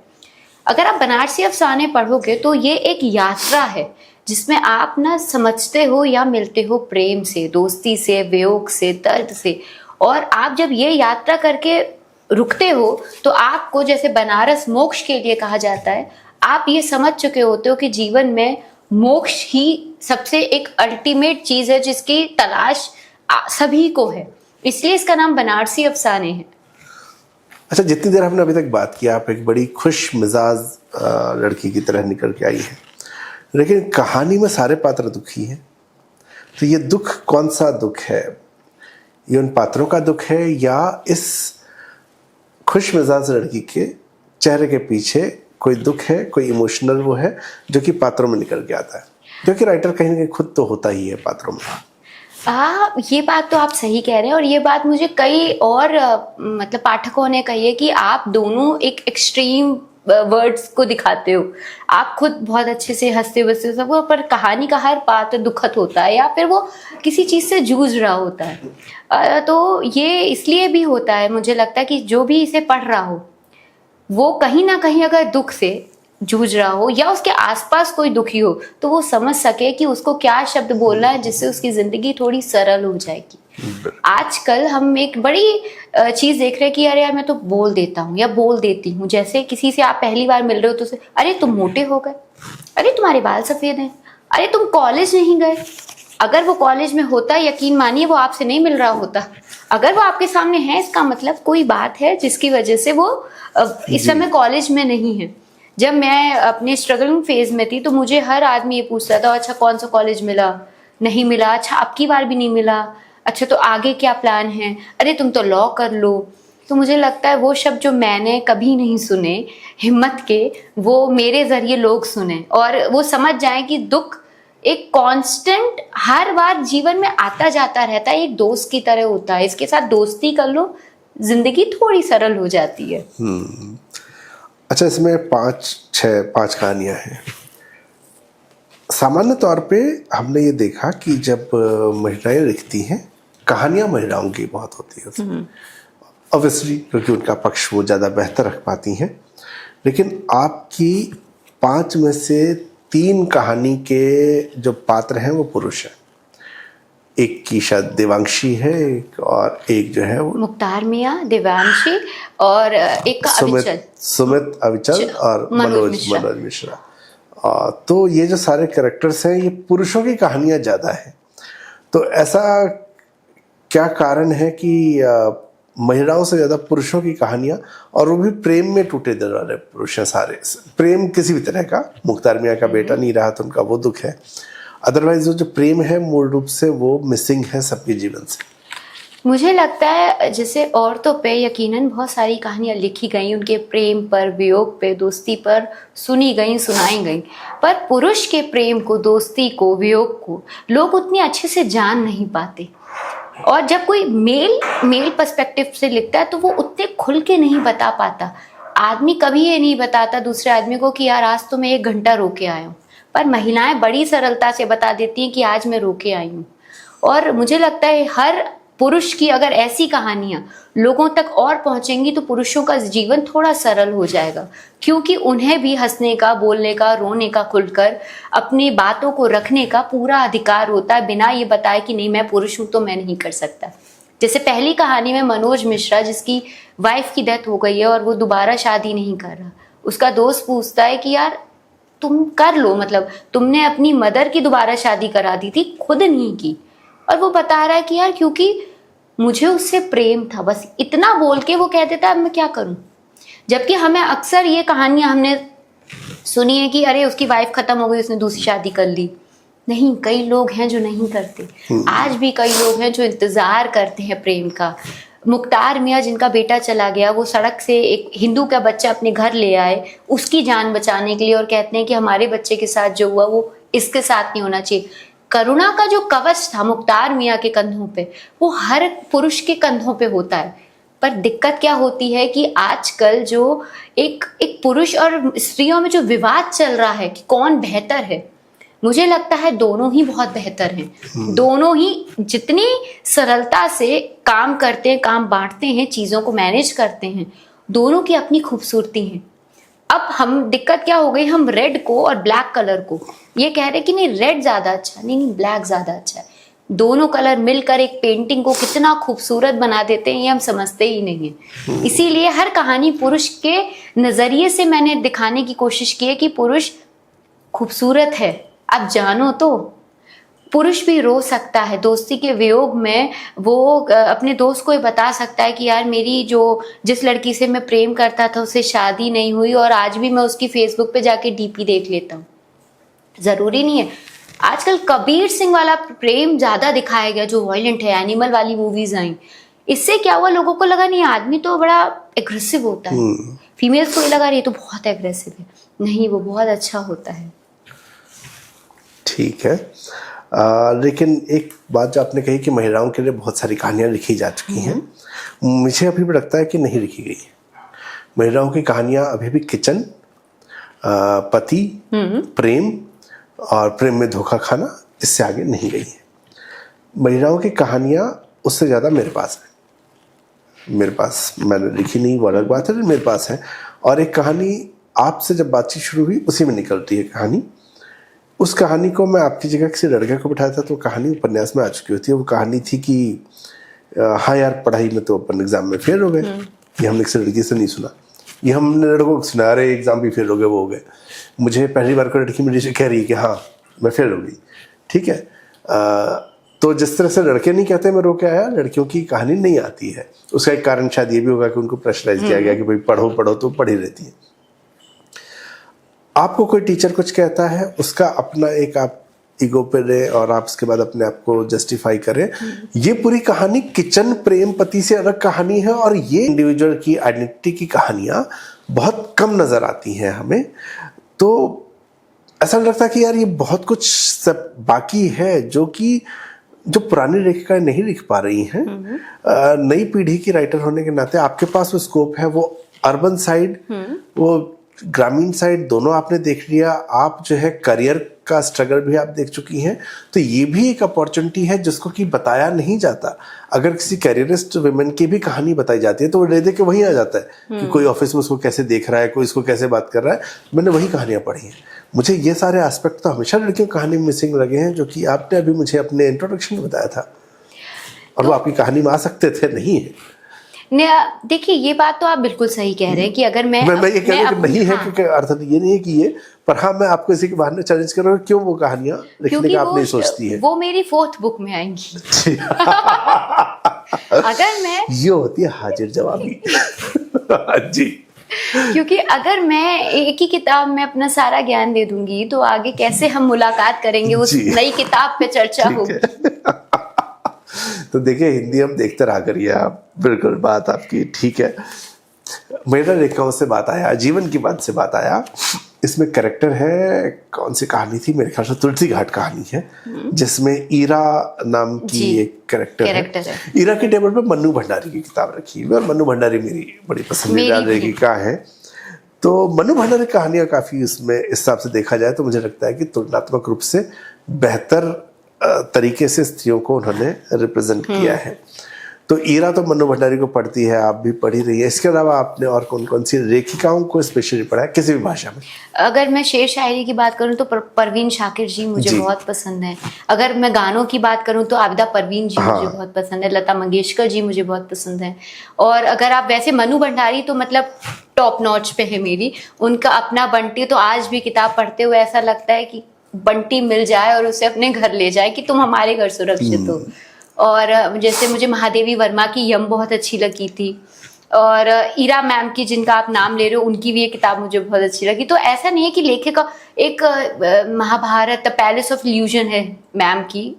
अगर आप बनारसी अफसाने पढ़ोगे तो ये एक यात्रा है जिसमें आप ना समझते हो या मिलते हो प्रेम से, दोस्ती से, वियोग से, दर्द से, और आप जब ये यात्रा करके रुकते हो तो आपको, जैसे बनारस मोक्ष के लिए कहा जाता है, आप ये समझ चुके होते हो कि जीवन में मोक्ष ही सबसे एक अल्टीमेट चीज है जिसकी तलाश सभी को है, इसलिए इसका नाम बनारसी अफसाने है। अच्छा, जितनी देर हमने अभी तक बात की, आप एक बड़ी खुश मिजाज लड़की की तरह निकल के आई है, लेकिन कहानी में सारे पात्र दुखी हैं। तो ये दुख कौन सा दुख है? ये उन पात्रों का दुख है या इस खुश मिजाज लड़की के चेहरे के पीछे कोई दुख है, कोई इमोशनल वो है जो कि पात्रों में निकल के आता है, जो कि राइटर कहीं ना कहीं खुद तो होता ही है पात्रों में? ये बात तो आप सही कह रहे हैं, और ये बात मुझे कई और मतलब पाठकों ने कही है कि आप दोनों एक एक्सट्रीम वर्ड्स को दिखाते हो। आप खुद बहुत अच्छे से हंसते बसते सब, पर कहानी का हर पात्र दुखद होता है या फिर वो किसी चीज से जूझ रहा होता है। तो ये इसलिए भी होता है, मुझे लगता है कि जो भी इसे पढ़ रहा हो वो कहीं ना कहीं अगर दुख से जूझ रहा हो या उसके आसपास कोई दुखी हो तो वो समझ सके कि उसको क्या शब्द बोलना है जिससे उसकी जिंदगी थोड़ी सरल हो जाएगी। आजकल हम एक बड़ी चीज देख रहे हैं कि अरे यार मैं तो बोल देता हूँ या बोल देती हूँ। जैसे किसी से आप पहली बार मिल रहे हो तो अरे तुम मोटे हो गए, अरे तुम्हारे बाल सफेद हैं, अरे तुम कॉलेज नहीं गए। अगर वो कॉलेज में होता, यकीन मानिए वो आपसे नहीं मिल रहा होता। अगर वो आपके सामने है, इसका मतलब कोई बात है जिसकी वजह से वो इस समय कॉलेज में नहीं है। जब मैं अपने स्ट्रगलिंग फेज में थी तो मुझे हर आदमी ये पूछता था, अच्छा कौन सा कॉलेज मिला, नहीं मिला, अच्छा अब की बार भी नहीं मिला, अच्छा तो आगे क्या प्लान है, अरे तुम तो लॉ कर लो। तो मुझे लगता है वो शब्द जो मैंने कभी नहीं सुने हिम्मत के, वो मेरे जरिए लोग सुने और वो समझ जाएं कि दुख एक कांस्टेंट हर बार जीवन में आता जाता रहता है, एक दोस्त की तरह होता है। इसके साथ दोस्ती कर लो, जिंदगी थोड़ी सरल हो जाती है। अच्छा, इसमें पांच कहानियां हैं। सामान्य तौर पे हमने ये देखा कि जब महिलाएं लिखती हैं, कहानियां महिलाओं की बहुत होती है ऑब्वियसली, क्योंकि उनका पक्ष वो ज़्यादा बेहतर रख पाती हैं। लेकिन आपकी 5 में से 3 कहानी के जो पात्र हैं वो पुरुष हैं। एक की शायद देवांशी है, एक और एक जो है वो मुख्तार मियां, देवांशी और एक का सुमित अविचल और मनोज मिश्रा। तो ये जो सारे कैरेक्टर्स हैं ये पुरुषों की कहानियां ज़्यादा हैं। तो ऐसा क्या कारण है कि महिलाओं से ज़्यादा पुरुषों की कहानियां, और वो भी प्रेम में टूटे दिल वाले पुरुष हैं सारे। प्रेम किसी भी तरह का, मुख्तार मियां का बेटा नहीं रहा तो उनका वो दुख है, अदरवाइज जो प्रेम है मूल रूप से वो मिसिंग है सबके जीवन से। मुझे लगता है जैसे औरतों पे यकीनन बहुत सारी कहानियां लिखी गई, उनके प्रेम पर, वियोग पे, दोस्ती पर सुनी गई, सुनाई गई, पर पुरुष के प्रेम को, दोस्ती को, वियोग को लोग उतने अच्छे से जान नहीं पाते। और जब कोई मेल पर्सपेक्टिव से लिखता है तो वो उतने खुल के नहीं बता पाता। आदमी कभी ये नहीं बताता दूसरे आदमी को कि यार आज तो मैं 1 घंटा रो के आया हूँ, पर महिलाएं बड़ी सरलता से बता देती हैं कि आज मैं रो के आई हूँ। और मुझे लगता है हर पुरुष की अगर ऐसी कहानियां लोगों तक और पहुंचेंगी तो पुरुषों का जीवन थोड़ा सरल हो जाएगा, क्योंकि उन्हें भी हंसने का, बोलने का, रोने का, खुलकर अपनी बातों को रखने का पूरा अधिकार होता है, बिना ये बताए कि नहीं मैं पुरुष हूं तो मैं नहीं कर सकता। जैसे पहली कहानी में मनोज मिश्रा, जिसकी वाइफ की डेथ हो गई है और वो दोबारा शादी नहीं कर रहा, उसका दोस्त पूछता है कि यार तुम कर लो, मतलब तुमने अपनी मदर की दोबारा शादी करा दी थी, खुद नहीं की। और वो बता रहा है कि यार क्योंकि मुझे उससे प्रेम था, बस इतना बोल के वो कह देता है अब मैं क्या करूं। जबकि हमें अक्सर ये कहानियां हमने सुनी है कि अरे उसकी वाइफ खत्म हो गई, उसने दूसरी शादी कर ली। नहीं, कई लोग हैं जो नहीं करते, आज भी कई लोग हैं जो इंतजार करते हैं प्रेम का। मुख्तार मियां जिनका बेटा चला गया, वो सड़क से एक हिंदू का बच्चा अपने घर ले आए उसकी जान बचाने के लिए, और कहते हैं कि हमारे बच्चे के साथ जो हुआ वो इसके साथ नहीं होना चाहिए। करुणा का जो कवच था मुख्तार मियां के कंधों पे, वो हर पुरुष के कंधों पे होता है। पर दिक्कत क्या होती है कि आजकल जो एक पुरुष और स्त्रियों में जो विवाद चल रहा है कि कौन बेहतर है, मुझे लगता है दोनों ही बहुत बेहतर हैं। दोनों ही जितनी सरलता से काम करते हैं, काम बांटते हैं, चीजों को मैनेज करते हैं, दोनों की अपनी खूबसूरती है। अब हम दिक्कत क्या हो गई, हम रेड को और ब्लैक कलर को ये कह रहे कि नहीं रेड ज्यादा अच्छा, नहीं ब्लैक ज्यादा अच्छा है। दोनों कलर मिलकर एक पेंटिंग को कितना खूबसूरत बना देते हैं ये हम समझते ही नहीं है। इसीलिए हर कहानी पुरुष के नजरिए से मैंने दिखाने की कोशिश की है कि पुरुष खूबसूरत है, आप जानो तो। पुरुष भी रो सकता है दोस्ती के वियोग में, वो अपने दोस्त को ही बता सकता है कि यार मेरी जिस लड़की से मैं प्रेम करता था उससे शादी नहीं हुई और आज भी मैं उसकी फेसबुक पे जाके डीपी देख लेता हूँ। जरूरी नहीं है। आजकल कबीर सिंह वाला प्रेम ज्यादा दिखाया गया जो वायलेंट है, एनिमल वाली मूवीज आई, इससे क्या हुआ, लोगों को लगा नहीं आदमी तो बड़ा एग्रेसिव होता है, फीमेल्स को ये लगा ये तो बहुत एग्रेसिव है। नहीं, वो बहुत अच्छा होता है। ठीक है। लेकिन एक बात जो आपने कही कि महिलाओं के लिए बहुत सारी कहानियां लिखी जा चुकी हैं, मुझे अभी भी लगता है कि नहीं लिखी गई। महिलाओं की कहानियां अभी भी किचन, पति, प्रेम और प्रेम में धोखा खाना, इससे आगे नहीं गई है। महिलाओं की कहानियां उससे ज़्यादा मेरे पास है। मेरे पास, मैंने लिखी नहीं वो अलग बात है, लेकिन मेरे पास है। और एक कहानी आपसे जब बातचीत शुरू हुई उसी में निकलती है कहानी। उस कहानी को मैं आपकी जगह किसी लड़के को बिठाया था तो कहानी उपन्यास में आ चुकी होती है। वो कहानी थी कि हाँ यार, पढ़ाई में तो अपन एग्जाम में फेल हो गए। ये हमने किसी लड़की से नहीं सुना, ये हमने लड़कों को सुना, अरे एग्जाम भी फेल हो गए, वो हो गए। मुझे पहली बार कोई लड़की मेरी से कह रही है कि हाँ मैं फेल हो गई। ठीक है, तो जिस तरह से लड़के नहीं कहते मैं रो के आया, लड़कियों की कहानी नहीं आती है। उसका एक कारण शायद ये भी होगा कि उनको प्रेशराइज किया गया कि भाई पढ़ो पढ़ो, तो पढ़ी रहती है। आपको कोई टीचर कुछ कहता है, उसका अपना एक आप ईगो पे ले और आप उसके बाद अपने आप को जस्टिफाई करें। ये पूरी कहानी किचन, प्रेम, पति से अलग कहानी है और ये इंडिविजुअल की आइडेंटिटी की कहानियां बहुत कम नजर आती हैं हमें। तो ऐसा लगता है कि यार ये बहुत कुछ सब बाकी है जो पुरानी लेखिकाएं नहीं लिख पा रही हैं। नई पीढ़ी की राइटर होने के नाते आपके पास वो स्कोप है, वो अर्बन साइड, वो ग्रामीण साइड, दोनों आपने देख लिया। आप जो है करियर का स्ट्रगल भी आप देख चुकी हैं। तो ये भी एक अपॉर्चुनिटी है जिसको कि बताया नहीं जाता। अगर किसी कैरियरिस्ट वुमेन की भी कहानी बताई जाती है तो वो ले दे के वहीं आ जाता है कि कोई ऑफिस में उसको कैसे देख रहा है, कोई इसको कैसे बात कर रहा है। मैंने वही कहानियां पढ़ी हैं। मुझे ये सारे एस्पेक्ट तो हमेशा लड़कियों की कहानी में मिसिंग लगे हैं, जो कि आपने अभी मुझे अपने इंट्रोडक्शन में बताया था, और वो आपकी कहानी में आ सकते थे, नहीं है। देखिए, ये बात तो आप बिल्कुल सही कह रहे हैं कि अगर मैं ये कह रहा हूँ कि नहीं है, क्योंकि अर्थ ये नहीं है कि ये, पर हाँ मैं आपको इसी के बहाने चैलेंज कर रहा हूँ, क्यों वो कहानियां लिखने का आप नहीं सोचती है? वो मेरी 4th बुक में आएंगी। अगर मैं, ये होती है हाजिर जवाबी। जी, क्योंकि अगर मैं एक ही किताब में अपना सारा ज्ञान दे दूंगी तो आगे कैसे हम मुलाकात करेंगे, उस नई किताब पे चर्चा होगी। तो देखिए, हिंदी हम देखते रहा करिए आप, बिल्कुल बात आपकी ठीक है। मेरा लेखकों से बात आया, जीवन की बात से बात आया। इसमें कैरेक्टर है, कौन सी कहानी थी, मेरे ख्याल से तुलसी घाट कहानी है, जिसमें ईरा नाम की एक कैरेक्टर है। ईरा के टेबल पे मन्नू भंडारी की किताब रखी हुई, और मन्नू भंडारी मेरी बड़ी पसंदीदा लेखिका है। तो मन्नू भंडारी कहानियां काफी, उसमें इस हिसाब से देखा जाए तो मुझे लगता है कि तुलनात्मक रूप से बेहतर तरीके से स्त्रियों को उन्होंने रिप्रेजेंट किया है। तो ईरा तो मन्नू भंडारी को पढ़ती है, आप भी पढ़ी रही है। इसके अलावा आपने और कौन कौन सी लेखिकाओं को स्पेशली पढ़ा है, किसी भी भाषा में? अगर मैं शेर शायरी की बात करूं तो परवीन शाकिर जी मुझे बहुत पसंद है। अगर मैं गानों की बात करूं तो आबिदा परवीन जी मुझे बहुत पसंद है। लता मंगेशकर जी मुझे बहुत पसंद है। और अगर आप वैसे मन्नू भंडारी तो मतलब टॉप नॉच पे है मेरी। उनका अपना बंटी तो आज भी किताब पढ़ते हुए ऐसा लगता है कि बंटी मिल जाए और उसे अपने घर ले जाए कि तुम हमारे घर सुरक्षित हो। और जैसे मुझे महादेवी वर्मा की यम बहुत अच्छी लगी थी, और ईरा मैम की जिनका आप नाम ले रहे हो उनकी भी ये किताब मुझे बहुत अच्छी लगी। तो ऐसा नहीं है कि लेखिका एक Mahabharat the palace of illusion है मैम की,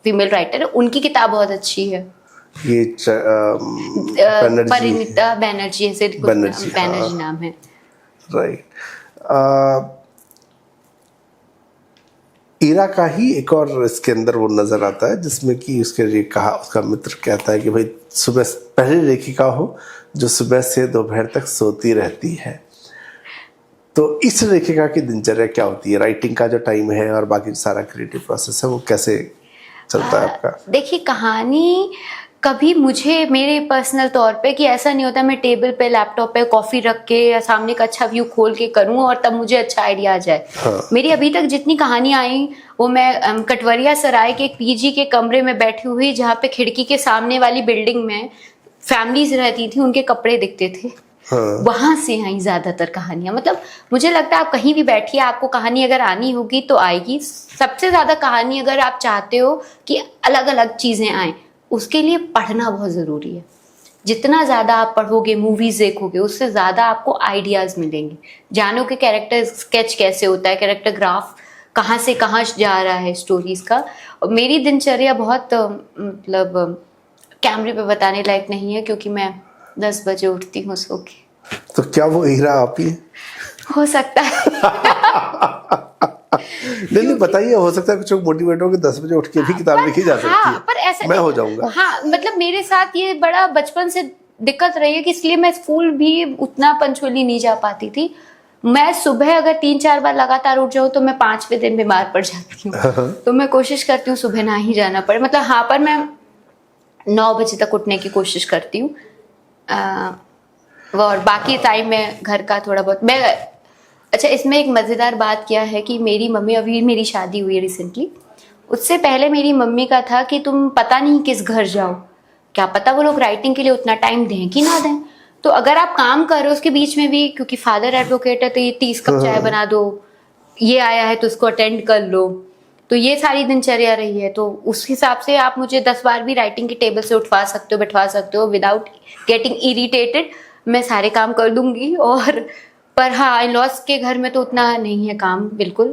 फीमेल राइटर है, उनकी किताब बहुत अच्छी है। ये परिणीता बैनर्जी ऐसे बैनर्जी नाम है, राइट। ईरा का ही एक और इसके अंदर वो नजर आता है जिसमें कि उसके लिए कहा, उसका मित्र कहता है कि भाई सुबह पहली लेखिका हो जो सुबह से दोपहर तक सोती रहती है। तो इस लेखिका की दिनचर्या क्या होती है? राइटिंग का जो टाइम है और बाकी सारा क्रिएटिव प्रोसेस है वो कैसे चलता है आपका? देखिए, कहानी कभी मुझे मेरे पर्सनल तौर पे कि ऐसा नहीं होता मैं टेबल पे लैपटॉप पे कॉफी रख के या सामने का अच्छा व्यू खोल के करूं और तब मुझे अच्छा आइडिया आ जाए। मेरी अभी तक जितनी कहानियां आई वो मैं कटवरिया सराय के एक पीजी के कमरे में बैठी हुई, जहाँ पे खिड़की के सामने वाली बिल्डिंग में फैमिलीज रहती थी, उनके कपड़े दिखते थे, वहां से आई ज्यादातर कहानियां। मतलब मुझे लगता है आप कहीं भी बैठिए, आपको कहानी अगर आनी होगी तो आएगी। सबसे ज्यादा कहानी अगर आप चाहते हो कि अलग अलग चीजें आए, उसके लिए पढ़ना बहुत ज़रूरी है। जितना ज़्यादा आप पढ़ोगे, मूवीज़ देखोगे, उससे ज़्यादा आपको आइडियाज़ मिलेंगे। जानो कि कैरेक्टर स्केच कैसे होता है, कैरेक्टर ग्राफ कहाँ से कहाँ जा रहा है स्टोरीज़ का। और मेरी दिनचर्या बहुत मतलब कैमरे पे बताने लायक नहीं है, क्योंकि मैं 10 बजे उठती हूँ सो के। तो क्या वो हीरा आप ही है? हो सकता है। नहीं बताइए, हो सकता है कुछ लोग मोटिवेट हो के 10 बजे उठ के भी किताब लिखी जा सकती है। पर ऐसा मैं हो जाऊंगा। हाँ, मतलब मेरे साथ ये बड़ा बचपन से दिक्कत रही है कि इसलिए मैं स्कूल भी उतना पंचुअली नहीं जा पाती थी। मैं सुबह अगर 3-4 बार लगातार उठ जाऊं तो मैं 5वें दिन बीमार पड़ जाती हूँ। तो मैं कोशिश करती हूँ सुबह ना ही जाना पड़े, मतलब हाँ, पर मैं 9 बजे तक उठने की कोशिश करती हूँ। और बाकी टाइम में घर का थोड़ा बहुत मैं। अच्छा, इसमें एक मज़ेदार बात क्या है कि मेरी मम्मी, अभी मेरी शादी हुई है रिसेंटली, उससे पहले मेरी मम्मी का था कि तुम पता नहीं किस घर जाओ, क्या पता वो लोग राइटिंग के लिए उतना टाइम दें कि ना दें, तो अगर आप काम कर रहे हो उसके बीच में भी, क्योंकि फादर एडवोकेट है तो ये 30 कप चाय बना दो, ये आया है तो उसको अटेंड कर लो, तो ये सारी दिनचर्या रही है। तो उस हिसाब से आप मुझे 10 बार भी राइटिंग की टेबल से उठवा सकते हो, बैठवा सकते हो, विदाउट गेटिंग इरिटेटेड मैं सारे काम कर दूंगी। और पर हाँ, इन-लॉज के घर में तो उतना नहीं है काम, बिल्कुल।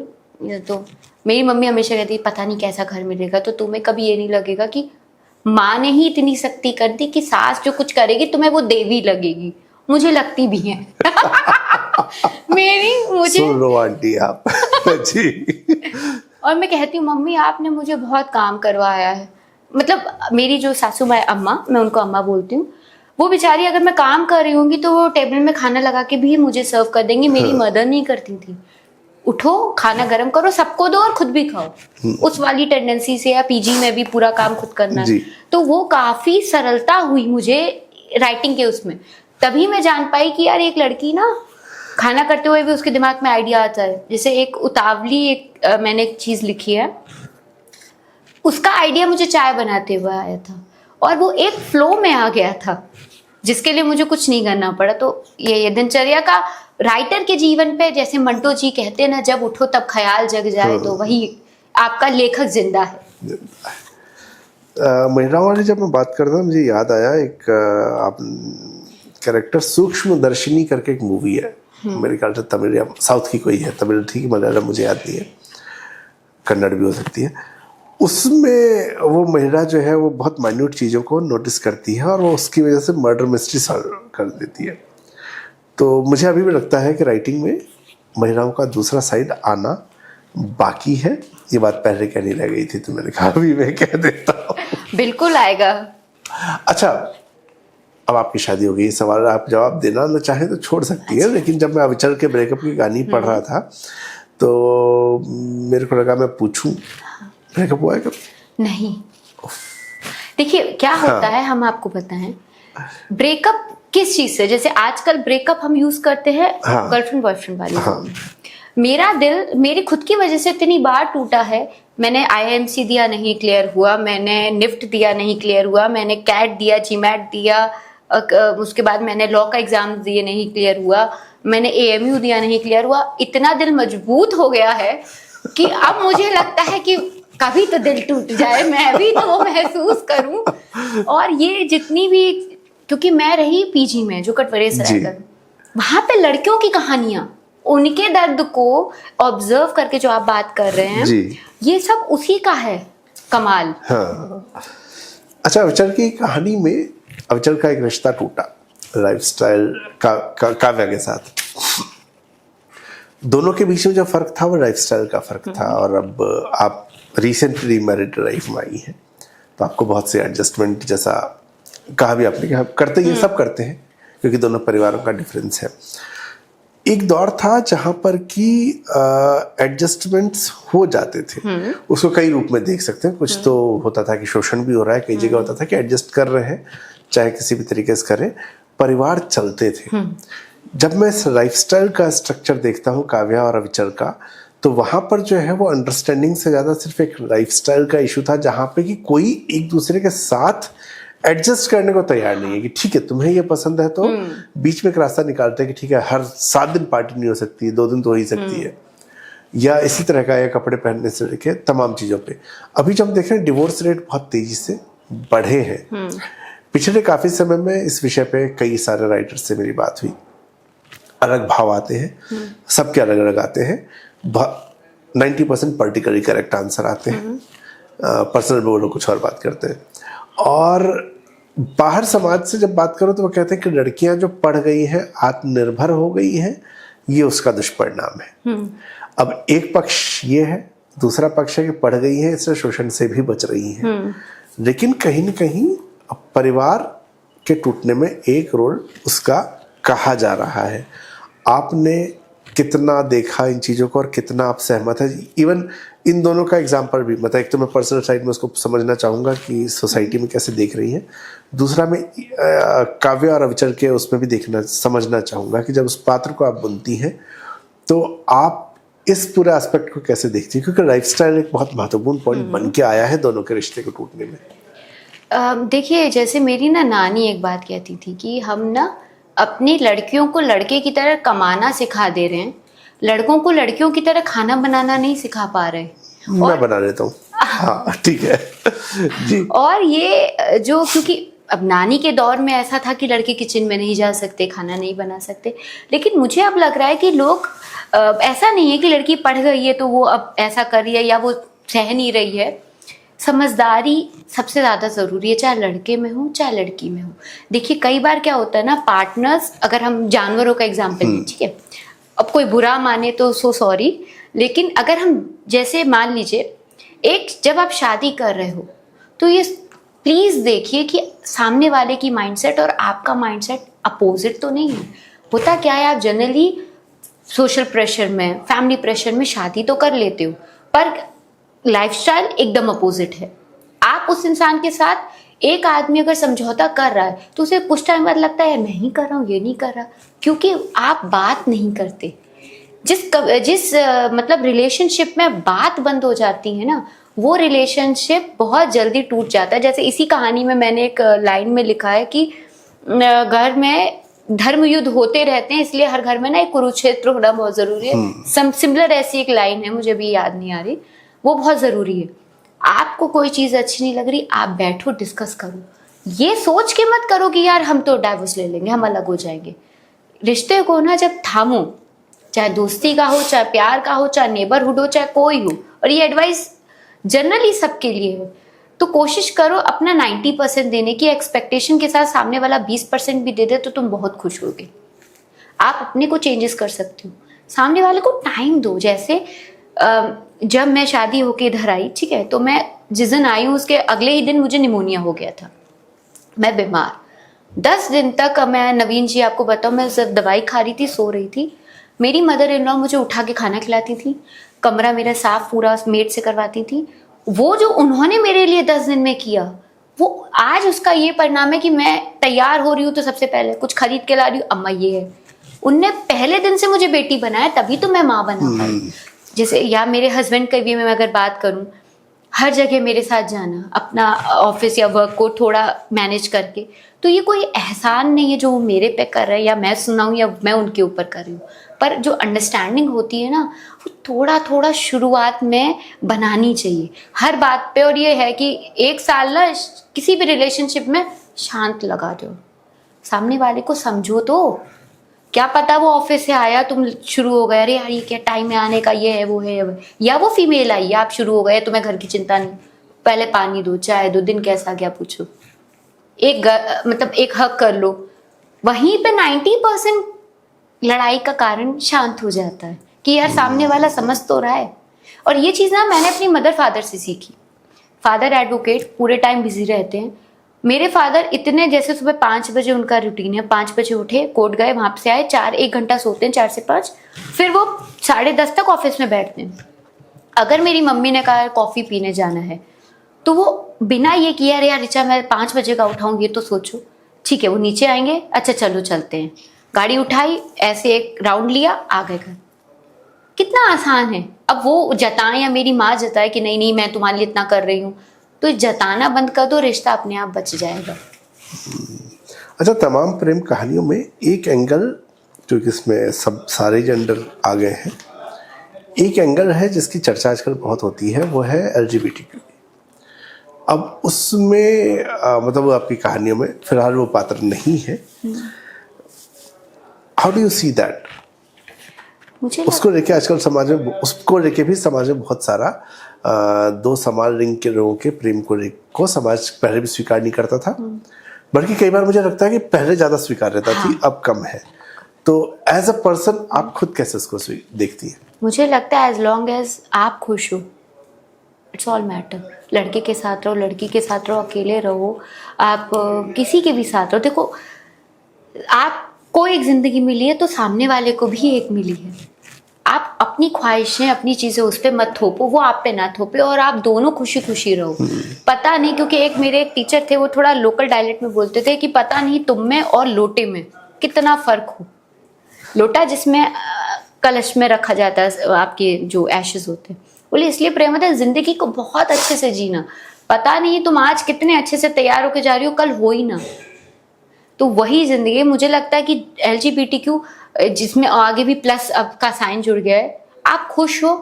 तो मेरी मम्मी हमेशा कहती है पता नहीं कैसा घर मिलेगा, तो तुम्हें कभी ये नहीं लगेगा कि माँ ने ही इतनी सख्ती कर दी कि सास जो कुछ करेगी तुम्हें वो देवी लगेगी। मुझे लगती भी है। मुझे सुन लो आंटी आप। जी। और मैं कहती हूँ मम्मी आपने मुझे बहुत काम करवाया है, मतलब मेरी जो सासू माँ अम्मा, मैं उनको अम्मा बोलती हूँ, वो बेचारी अगर मैं काम कर रही होंगी तो वो टेबल में खाना लगा के भी मुझे सर्व कर देंगी। मेरी मदर नहीं करती थी, उठो खाना गर्म करो सबको दो और खुद भी खाओ, उस वाली टेंडेंसी से। या पीजी में भी पूरा काम खुद करना है, तो वो काफी सरलता हुई मुझे राइटिंग के उसमें। तभी मैं जान पाई कि यार एक लड़की ना खाना करते हुए भी उसके दिमाग में आइडिया आता है। जैसे एक उतावली मैंने एक चीज लिखी है, उसका आइडिया मुझे चाय बनाते हुए आया था और वो एक फ्लो में आ गया था, जिसके लिए मुझे कुछ नहीं करना पड़ा। तो ये दिनचर्या का राइटर के जीवन पे, जैसे मंटो जी कहते हैं ना, जब उठो तब ख्याल जग जाए, तो वही आपका लेखक जिंदा है। महिलाओं वाली जब मैं बात करता हूँ मुझे याद आया एक आप कैरेक्टर सूक्ष्मदर्शिनी करके एक मूवी है, मेरे ख्याल से तमिल या साउथ की कोई है, तमिल ठीक, मलयालम मुझे याद नहीं है, कन्नड़ भी हो सकती है। उसमें वो महिला जो है वो बहुत माइन्यूट चीज़ों को नोटिस करती है और वो उसकी वजह से मर्डर मिस्ट्री सॉल्व कर देती है। तो मुझे अभी भी लगता है कि राइटिंग में महिलाओं का दूसरा साइड आना बाकी है। ये बात पहले कहने लग गई थी तो मैंने कहा अभी मैं कह देता हूँ। बिल्कुल आएगा। अच्छा, अब आपकी शादी हो गई, सवाल आप जवाब देना न चाहे तो छोड़ सकती है, लेकिन जब मैं अविचल के ब्रेकअप की कहानी पढ़ रहा था तो मेरे को लगा मैं पूछूं, ब्रेकअप हुआ है कभी? नहीं। देखिए क्या होता है, हम आपको बताएं, ब्रेकअप किस चीज से, जैसे आजकल ब्रेकअप हम यूज करते हैं गर्लफ्रेंड बॉयफ्रेंड वाली। मेरा दिल मेरी खुद की वजह से इतनी बार टूटा है। मैंने IIMC दिया नहीं क्लियर हुआ, मैंने निफ्ट दिया नहीं क्लियर हुआ, मैंने कैट दिया, GMAT दिया, उसके बाद मैंने लॉ का एग्जाम दिए नहीं क्लियर हुआ, मैंने AMU दिया नहीं क्लियर हुआ। इतना दिल मजबूत हो गया है कि अब मुझे लगता है कि कभी तो दिल टूट जाए, मैं भी तो वो महसूस करूं। और ये जितनी भी, क्योंकि मैं रही PG में जो कटवरे से रहकर, वहां पे लड़कियों की कहानियां, उनके दर्द को ऑब्जर्व करके जो आप बात कर रहे हैं जी, ये सब उसी का है कमाल। हाँ। अच्छा, अविचल की कहानी में अविचल का एक रिश्ता टूटा लाइफस्टाइल का काव्या के साथ। दोनों के बीच में जो फर्क था वो लाइफस्टाइल का फर्क था। और अब आप रिसेंटली मैरिड लाइफ में आई हैं तो आपको बहुत से एडजस्टमेंट, जैसा कहा भी आपने कि करते, ये सब करते हैं क्योंकि दोनों परिवारों का डिफरेंस है। एक दौर था जहां पर कि एडजस्टमेंट्स हो जाते थे, उसको कई रूप में देख सकते हैं। कुछ तो होता था कि शोषण भी हो रहा है, कई जगह होता था कि एडजस्ट कर रहे हैं, चाहे किसी भी तरीके से करें, परिवार चलते थे। जब मैं इस लाइफस्टाइल का स्ट्रक्चर देखता हूँ काव्या और अविचल का, तो वहां पर जो है वो अंडरस्टैंडिंग से ज्यादा सिर्फ एक लाइफस्टाइल का इशू था, जहां पे कि कोई एक दूसरे के साथ एडजस्ट करने को तैयार नहीं है कि ठीक है तुम्हें ये पसंद है, तो बीच में एक रास्ता निकालते हैं कि ठीक है हर 7 दिन पार्टी नहीं हो सकती है, 2 दिन तो हो ही सकती है, या इसी तरह का, या कपड़े पहनने से लेके तमाम चीजों पे। अभी जब हम देख रहे हैं डिवोर्स रेट बहुत तेजी से बढ़े हैं। पिछले काफी समय में इस विषय पे कई सारे राइटर्स से मेरी बात हुई, अलग भाव आते हैं, सबके अलग अलग आते हैं। 90% पर्टिकुलरली करेक्ट आंसर आते हैं, पर्सनल में वो लोग कुछ और बात करते हैं। और बाहर समाज से जब बात करो तो वो कहते हैं कि लड़कियां जो पढ़ गई हैं, आत्मनिर्भर हो गई हैं, ये उसका दुष्परिणाम है। अब एक पक्ष ये है, दूसरा पक्ष है कि पढ़ गई है इसलिए शोषण से भी बच रही है, लेकिन कहीं न कहीं परिवार के टूटने में एक रोल उसका कहा जा रहा है। आपने कितना देखा इन चीज़ों को और कितना आप सहमत है? इवन इन दोनों का एग्जाम्पल भी, मतलब एक तो मैं पर्सनल साइड में उसको समझना चाहूँगा कि सोसाइटी में कैसे देख रही है, दूसरा मैं काव्य और अविचल के उसमें भी देखना समझना चाहूँगा कि जब उस पात्र को आप बुनती हैं तो आप इस पूरे एस्पेक्ट को कैसे देखती हैं, क्योंकि लाइफस्टाइल एक बहुत महत्वपूर्ण पॉइंट बन के आया है दोनों के रिश्ते को टूटने में। देखिए, जैसे मेरी ना नानी एक बात कहती थी कि हम ना अपनी लड़कियों को लड़के की तरह कमाना सिखा दे रहे हैं, लड़कों को लड़कियों की तरह खाना बनाना नहीं सिखा पा रहे। मैं बना लेता हूँ, हाँ ठीक है जी। और ये जो, क्योंकि अब नानी के दौर में ऐसा था कि लड़के किचन में नहीं जा सकते, खाना नहीं बना सकते, लेकिन मुझे अब लग रहा है कि लोग ऐसा नहीं है कि लड़की पढ़ गई है तो वो अब ऐसा कर रही है या वो सह नहीं रही है। समझदारी सबसे ज़्यादा ज़रूरी है, चाहे लड़के में हो चाहे लड़की में हो। देखिए कई बार क्या होता है ना, पार्टनर्स, अगर हम जानवरों का एग्जाम्पल लें, ठीक है, अब कोई बुरा माने तो सो सॉरी, लेकिन अगर हम जैसे मान लीजिए जब आप शादी कर रहे हो तो ये प्लीज़ देखिए कि सामने वाले की माइंडसेट और आपका माइंडसेट अपोजिट तो नहीं है। होता क्या है, आप जनरली सोशल प्रेशर में, फैमिली प्रेशर में शादी तो कर लेते हो, पर लाइफस्टाइल एकदम अपोजिट है। आप उस इंसान के साथ, एक आदमी अगर समझौता कर रहा है तो उसे कुछ टाइम बाद लगता है मैं नहीं कर रहा हूँ, ये नहीं कर रहा, क्योंकि आप बात नहीं करते। जिस मतलब रिलेशनशिप में बात बंद हो जाती है ना, वो रिलेशनशिप बहुत जल्दी टूट जाता है। जैसे इसी कहानी में मैंने एक लाइन में लिखा है कि घर में धर्म युद्ध होते रहते हैं, इसलिए हर घर में ना एक कुरुक्षेत्र होना बहुत जरूरी है। सिमिलर ऐसी एक लाइन है, मुझे भी याद नहीं आ रही, वो बहुत जरूरी है। आपको कोई चीज अच्छी नहीं लग रही, आप बैठो, डिस्कस करो। ये सोच के मत करो कि यार हम तो डाइवोर्स ले लेंगे, हम अलग हो जाएंगे। रिश्ते को ना जब थामो, चाहे दोस्ती का हो, चाहे प्यार का हो, चाहे नेबरहुड हो, चाहे कोई हो, और ये एडवाइस जनरली सबके लिए है, तो कोशिश करो अपना 90% देने की। एक्सपेक्टेशन के साथ सामने वाला 20% भी दे दे तो तुम बहुत खुश होगे। आप अपने को चेंजेस कर सकते हो, सामने वाले को टाइम दो। जैसे जब मैं शादी होके इधर आई, ठीक है, तो मैं जिस दिन आई हूँ उसके अगले ही दिन मुझे निमोनिया हो गया था, मैं बीमार 10 दिन तक। मैं नवीन जी आपको बताऊँ, मैं सिर्फ दवाई खा रही थी, सो रही थी। मेरी मदर इन लॉ मुझे उठा के खाना खिलाती थी, कमरा मेरा साफ पूरा मेड से करवाती थी। वो जो उन्होंने मेरे लिए 10 दिन में किया, वो आज उसका ये परिणाम है कि मैं तैयार हो रही हूँ तो सबसे पहले कुछ खरीद के ला रही हूँ, अम्मा ये है। उनने पहले दिन से मुझे बेटी बनाया, तभी तो मैं माँ बना पाई। जैसे या मेरे हस्बैंड का भी मैं अगर बात करूँ, हर जगह मेरे साथ जाना, अपना ऑफिस या वर्क को थोड़ा मैनेज करके, तो ये कोई एहसान नहीं है जो वो मेरे पे कर रहे हैं या मैं सुनाऊँ या मैं उनके ऊपर कर रही हूँ। पर जो अंडरस्टैंडिंग होती है ना, वो थोड़ा थोड़ा शुरुआत में बनानी चाहिए हर बात पे। और ये है कि 1 साल ना किसी भी रिलेशनशिप में शांत लगा दो, सामने वाले को समझो। तो क्या पता वो ऑफिस से आया, तुम शुरू हो गए, अरे यार ये क्या टाइम है आने का, ये है वो है, या वो फीमेल आई, आप शुरू हो गए, तुम्हें घर की चिंता नहीं, पहले पानी दो, चाय दो, दिन कैसा गया पूछो, मतलब एक हक कर लो। वहीं पे 90% लड़ाई का कारण शांत हो जाता है कि यार सामने वाला समझ तो रहा है। और ये चीज़ ना मैंने अपनी मदर फादर से सीखी। फादर एडवोकेट, पूरे टाइम बिजी रहते हैं। मेरे फादर इतने, जैसे सुबह 5 बजे उनका रूटीन है, 5 बजे उठे, कोर्ट गए, वहां से आए, 1 घंटा सोते हैं, 4 से 5, फिर वो 10:30 तक ऑफिस में बैठते हैं। अगर मेरी मम्मी ने कहा कॉफी पीने जाना है तो वो बिना ये किया अरे यार रिचा मैं 5 बजे का उठाऊंगी, तो सोचो ठीक है, वो नीचे आएंगे, अच्छा चलो चलते हैं, गाड़ी उठाई, ऐसे एक राउंड लिया, आ गए घर। कितना आसान है। अब वो जताएं या मेरी माँ जताए कि नहीं नहीं मैं तुम्हारे लिए इतना कर रही हूँ, तो जताना बंद कर दो, रिश्ता अपने आप बच जाएगा। अच्छा, तमाम प्रेम कहानियों में एक एंगल, क्योंकि इसमें सब सारे जेंडर आ गए हैं, एक एंगल है जिसकी चर्चा आजकल बहुत होती है, वो है LGBTQ। अब उसमें मतलब आपकी कहानियों में फिलहाल वो पात्र नहीं है। How do you see that? उसको लेके आजकल समाज में, उसको लेके भी समाज में बहुत सारा दो समान लिंग के लोगों के प्रेम को समाज पहले भी स्वीकार नहीं करता था, बल्कि कई बार मुझे लगता है कि पहले ज्यादा स्वीकार रहता थी, अब कम है। तो एज अ पर्सन आप खुद कैसे उसको देखती है? मुझे लगता है एज लॉन्ग एज आप खुश हो, इट्स ऑल मैटर। लड़के के साथ रहो, लड़की के साथ रहो, अकेले रहो, आप किसी के भी साथ रहो। देखो, आपको एक जिंदगी मिली है तो सामने वाले को भी एक मिली है। आप अपनी ख्वाहिशें, अपनी चीजें उस पर मत थोपो, वो आप पे ना थोपे, और आप दोनों खुशी खुशी रहो। पता नहीं, क्योंकि मेरे एक टीचर थे, वो थोड़ा लोकल डायलेक्ट में बोलते थे कि पता नहीं तुम में और लोटे में कितना फर्क हो। लोटा जिसमें कलश में रखा जाता है आपके जो एशेस होते हैं, बोले इसलिए प्रेम होता है जिंदगी को बहुत अच्छे से जीना। पता नहीं तुम आज कितने अच्छे से तैयार होकर जा रही हो, कल हो ही ना। तो वही जिंदगी। मुझे लगता है कि LGBTQ जिसमें आगे भी प्लस अब का साइन जुड़ गया है, आप खुश हो,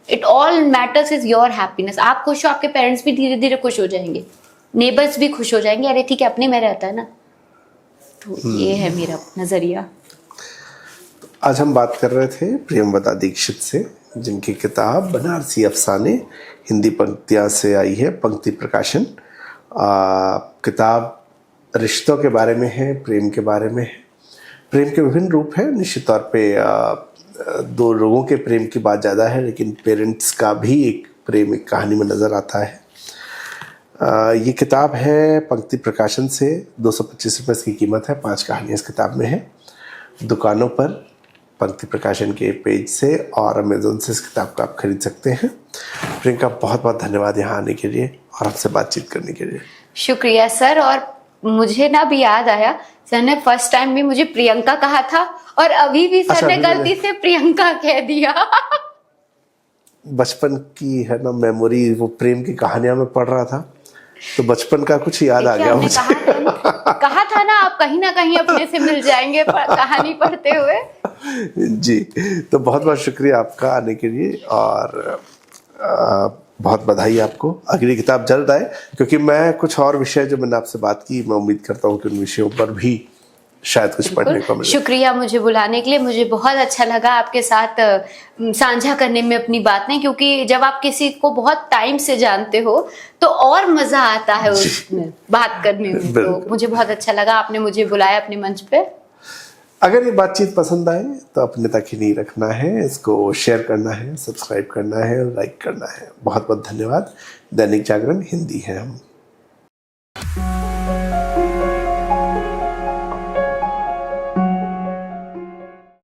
it all matters is your happiness. आप खुश हो, आपके पेरेंट्स भी धीरे धीरे खुश हो जाएंगे, नेबर्स भी खुश हो जाएंगे। अरे ठीक है, अपने में रहता है ना। तो ये है मेरा नजरिया। आज हम बात कर रहे थे प्रियंवदा दीक्षित से, जिनकी किताब बनारसी अफसाने हिंदी पंक्तियाँ से आई है, पंक्ति प्रकाशन। किताब रिश्तों के बारे में है, प्रेम के बारे में है। प्रेम के विभिन्न रूप हैं, निश्चित तौर पे दो लोगों के प्रेम की बात ज़्यादा है, लेकिन पेरेंट्स का भी एक प्रेम एक कहानी में नज़र आता है। ये किताब है पंक्ति प्रकाशन से, 225 रुपये इसकी कीमत है। 5 कहानियाँ इस किताब में है। दुकानों पर पंक्ति प्रकाशन के पेज से और अमेज़न से इस किताब को आप खरीद सकते हैं। प्रियंका, बहुत बहुत धन्यवाद यहाँ आने के लिए और हमसे बातचीत करने के लिए। शुक्रिया सर। और मुझे ना भी याद आया, सर ने फर्स्ट टाइम भी मुझे प्रियंका कहा था और अभी भी सर ने गलती से प्रियंका कह दिया। बचपन की है ना मेमोरी, वो प्रेम की कहानियां में पढ़ रहा था तो बचपन का कुछ याद आ गया मुझे। कहा था ना आप कहीं ना कहीं अपने से मिल जाएंगे कहानी पढ़ते हुए। जी, तो बहुत बहुत शुक्रिया आपका आने के लिए और बहुत बधाई आपको। अगली किताब जल्द आए, क्योंकि मैं कुछ और विषय जो मैंने आपसे बात की, मैं उम्मीद करता हूँ कि उन विषयों पर भी शायद कुछ पढ़ने को मिले। शुक्रिया मुझे बुलाने के लिए। मुझे बहुत अच्छा लगा आपके साथ साझा करने में अपनी बातें, क्योंकि जब आप किसी को बहुत टाइम से जानते हो तो और मजा आता है उसमें बात करने में। तो मुझे बहुत अच्छा लगा आपने मुझे बुलाया अपने मंच पे। अगर ये बातचीत पसंद आए तो अपने तक ही नहीं रखना है, इसको शेयर करना है, सब्सक्राइब करना है और लाइक करना है। बहुत बहुत धन्यवाद। दैनिक जागरण हिंदी है हम।